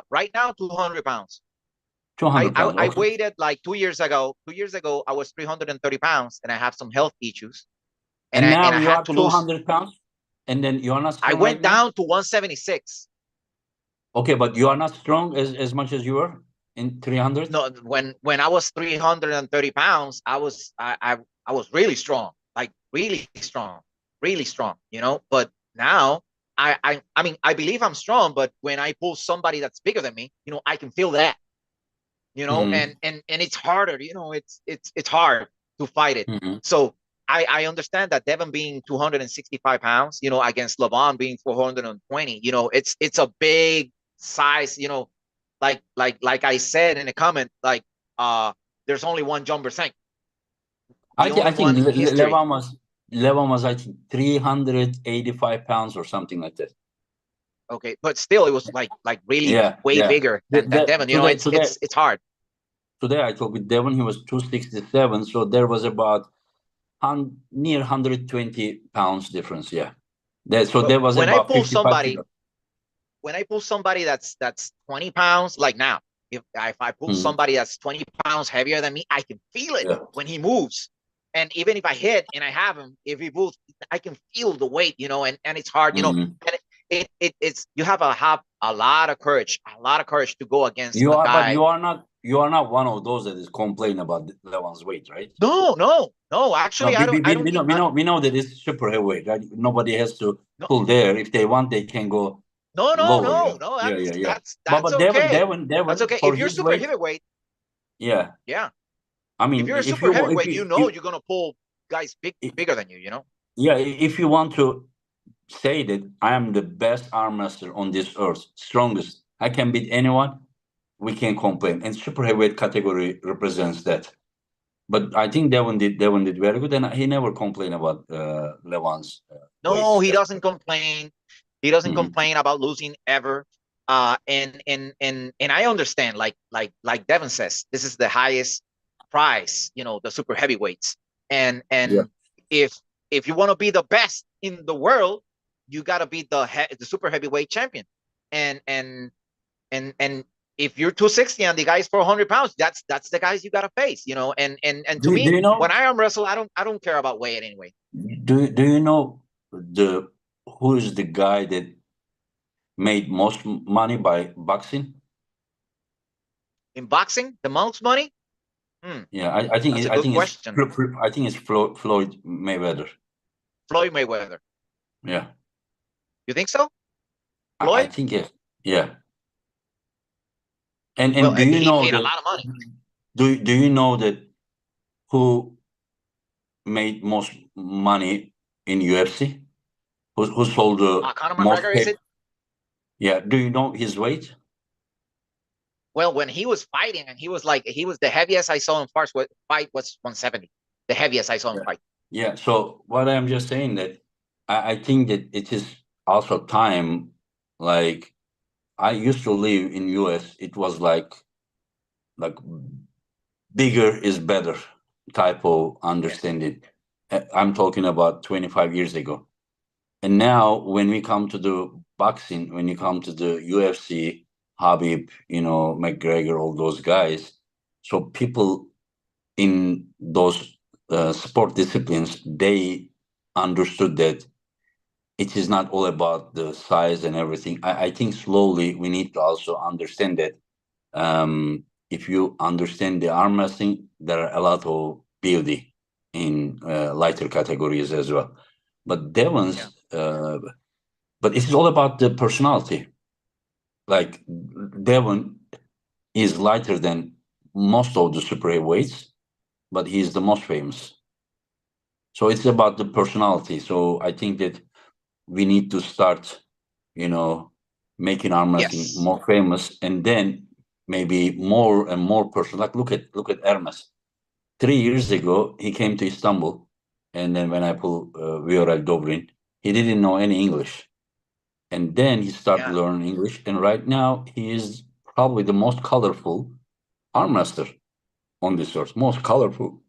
right now 200 pounds. 200 pounds. I Okay. weighted like 2 years ago. 2 years ago, I was 330 pounds and I have some health issues. And And I now and I you had are to lose. 200 pounds, and then you are not I strong right went now. down to 176. Okay, but you are not strong as much as you were in 300. No, when I was 330 pounds, I was really strong, like really strong, But now I mean I believe I'm strong, but when I pull somebody that's bigger than me, I can feel that, Mm-hmm. and it's harder, it's hard to fight it. Mm-hmm. So I understand that Devin being 265 pounds, against LeBron being 420, it's a big size, like I said in a comment, like there's only one John Bersink, the I only think one in history. Levan was I think 385 pounds or something like that. Okay, but still, it was like really Yeah, way yeah. bigger than Devin. It's hard. Today I talked with Devon. He was 267, so there was about near 120 pounds difference. Yeah, so But there was about 55 kilos. when I pull somebody that's 20 pounds, like now, if I pull Mhm. somebody that's 20 pounds heavier than me, I can feel it Yeah. when he moves. And even if I hit and I have him, if he moves, I can feel the weight, and it's hard, Mhm. and it's you have a lot of courage, to go against You a are, but guy. you are not one of those that is complaining about Levan's weight, right? No, no, no. No, Actually, I don't think we know that it's super heavyweight, right? Nobody has to no, pull there. If they want, they can go no, no, lower. Yeah, no, no. yeah, That's yeah, yeah. that's But that's Devon, okay. That's okay. for If you're his super weight, heavyweight, yeah. yeah. I If mean, you're a super heavyweight, you're gonna pull guys bigger than you. yeah, if you want to say that I am the best arm wrestler on this earth, strongest, I can beat anyone, we can complain. And super heavyweight category represents that. But I think Devon did very good, and he never complained about Levan's No, weight. he doesn't complain. He doesn't Mhm. complain about losing ever. And I understand, like Devin says, this is the highest prize, the super heavyweights. Yeah. And if you want to be the best in the world, you got to be the super heavyweight champion. And and and and if you're 260 and the guy's 400 pounds, that's the guys you got to face, and to Do me, you know? when I arm wrestle, I don't care about weight anyway. Do you know? the who is the guy that made most money by boxing? In boxing, the most money? Yeah, I think That's a I good think it's question. I think it's Floyd Mayweather. Floyd Mayweather. Yeah, You think so? I Floyd? think yes. Yeah, and Well, do you he know made a that? lot of money. Do you know that who made most money in UFC? Who sold the Conor most McGregor, is pay? it? Yeah, do you know his weight? Well, when he was fighting, and he was the heaviest I saw him fight was 170. The heaviest I saw him Yeah. fight. Yeah. So what I'm just saying that I think that it is also time. Like I used to live in US. It was like bigger is better type of Yes. understanding. I'm talking about 25 years ago. And now when we come to the boxing, when you come to the UFC, Habib, McGregor, all those guys, so people in those sport disciplines, they understood that it is not all about the size and everything. I think slowly we need to also understand that if you understand the arm wrestling, there are a lot of beauty in lighter categories as well. But Yeah. but it's all about the personality. Like Devon is lighter than most of the super heavyweights, but he's the most famous. So it's about the personality. So I think that we need to start, you know, making arm wrestling Yes. more famous, and then maybe more and more personal. Like look at Hermes. 3 years ago, he came to Istanbul, and then when I pull Viorel Dobrin, he didn't know any English, and then he started Yeah. learning English, and right now he is probably the most colorful arm wrestler on this earth, most colorful.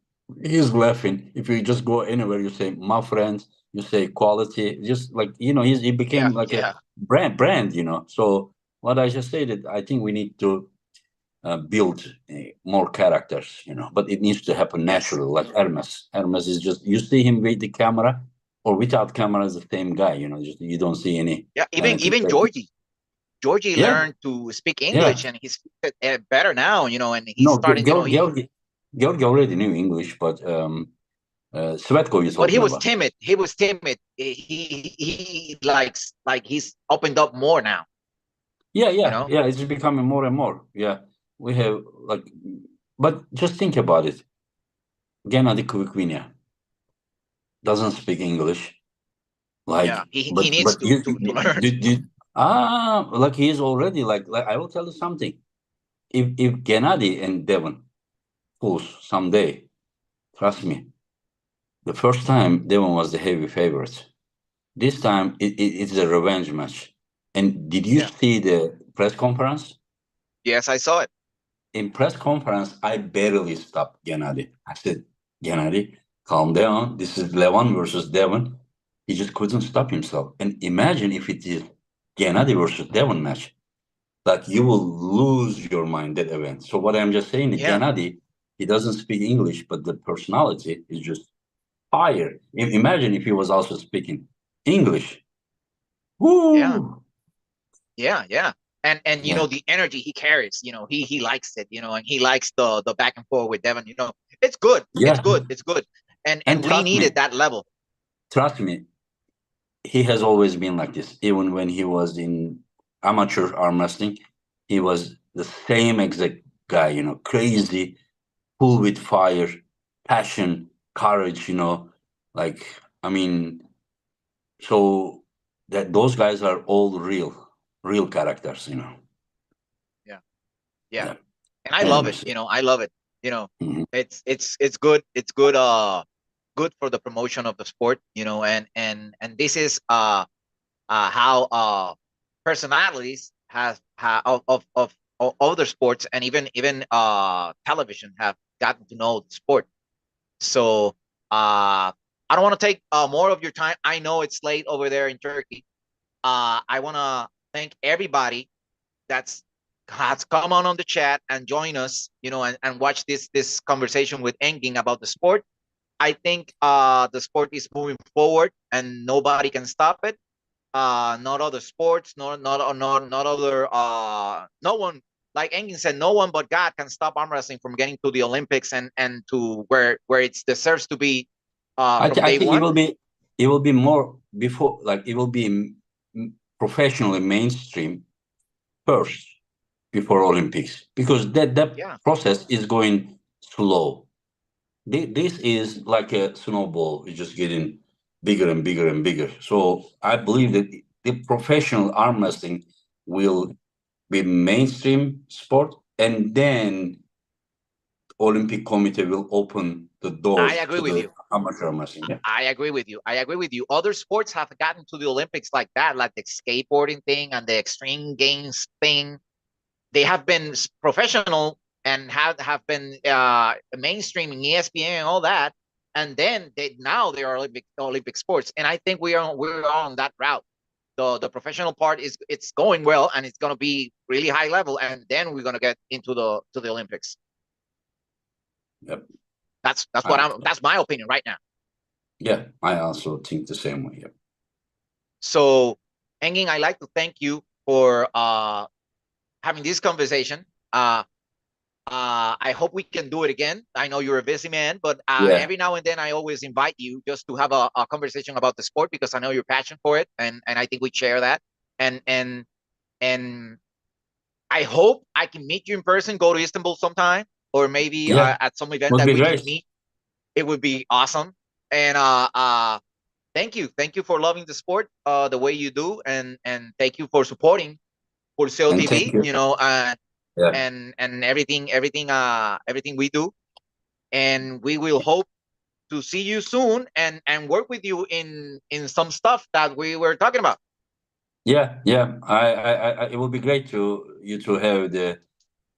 He's laughing. If you just go anywhere, you say my friends, you say quality, just like he Yeah. became like a Yeah. brand. So what I just said, that I think we need to build more characters, but it needs to happen Yes. naturally. Like Hermes, Hermes is just you see him with the camera or without camera is the same guy. Just you don't see Yeah. anything. Even Georgie. Georgie Yeah, learned to speak yeah. English, and he's better now. And he's No, starting. Georgi already knew English, but Svetko you're But he talking was about. timid. He was timid. He like he's opened up more now. Yeah, You yeah, know. yeah. It's becoming more and more. Yeah, we have like, but just think about it. Gennady Kvikvinia doesn't speak English. Yeah. Like, He needs but you, to learn. like he is already like I will tell you something. If Gennady and Devon pulls someday, trust me, the first time Devon was the heavy favorite. This time it's a revenge match. And did you Yeah. see the press conference? Yes, I saw it. In press conference, I barely stopped Gennady. I said, Gennady, calm down. This is Levan versus Devon. He just couldn't stop himself. And imagine if it is Gennady versus Devon match. Like you will lose your mind that event. So what I'm just saying, Yeah. Gennady, he doesn't speak English, but the personality is just fire. Imagine if he was also speaking English. Yeah. Woo! Yeah. Yeah. And Yeah, the energy he carries. He likes it. And he likes the back and forth with Devon. It's good. It's yeah. good. It's good. And And we needed that level. trust me, he has always been like this. Even when he was in amateur arm wrestling, he was the same exact guy, crazy, full with fire, passion, courage, like, I mean, so that those guys are all real characters. Yeah. Yeah. Yeah. And I love it. Anyways, I love it. You know, mhm. it's good. It's good. Good for the promotion of the sport. And this is how personalities of other sports, and even television, have gotten to know the sport. So I don't want to take more of your time. I know it's late over there in Turkey. I want to thank everybody that's has come on the chat and join us, and watch this conversation with Engin about the sport. I think the sport is moving forward, and nobody can stop it. Not other sports, not other. No one, like Engin said, no one but God can stop arm wrestling from getting to the Olympics and to where it deserves to be from I day think one. it will be more before, like it will be professionally mainstream first before Olympics, because that Yeah, process is going slow. This is like a snowball; it's just getting bigger and bigger and bigger. So I believe that the professional arm wrestling will be mainstream sport, and then Olympic Committee will open the I doors agree to with the you. amateur wrestling. Yeah, I agree with you. I agree with you. Other sports have gotten to the Olympics like that, like the skateboarding thing and the extreme games thing. They have been professional and have been mainstreaming ESPN and all that, and then now they are Olympic sports. And I think we're on that route. The professional part is it's going well, and it's going to be really high level, and then we're going to get into the Olympics. yep. That's what I, that's my opinion right now. yeah, I also think the same way. Yeah. So, Engin, I'd like to thank you for having this conversation. I hope we can do it again. I know you're a busy man, but Yeah. every now and then I always invite you just to have a conversation about the sport because I know your passion for it, and I think we share that. And and and I hope I can meet you in person. Go to Istanbul sometime, or maybe Yeah, at some event would that be we can great. meet. It would be awesome. And thank you for loving the sport the way you do, and thank you for supporting Pulseo And thank TV. you. You know, Yeah. and everything we do, and we will hope to see you soon and work with you in some stuff that we were talking about. Yeah, yeah. It will be great to you to have the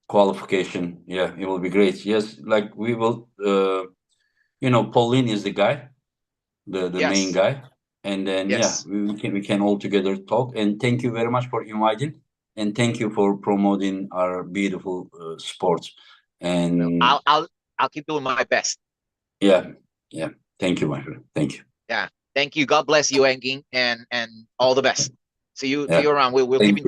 qualification. Yeah, it will be great. Yes, like we will. Pauline is the guy, the main Yes, guy, and then yeah, yes. we can all together talk. And thank you very much for inviting, and thank you for promoting our beautiful sports. Well, And I'll keep doing my best. yeah, yeah. Thank you, my friend. Thank you. Yeah. Thank you. God bless you, Engin, and all the best. See you Yeah. around. We'll keep Thank in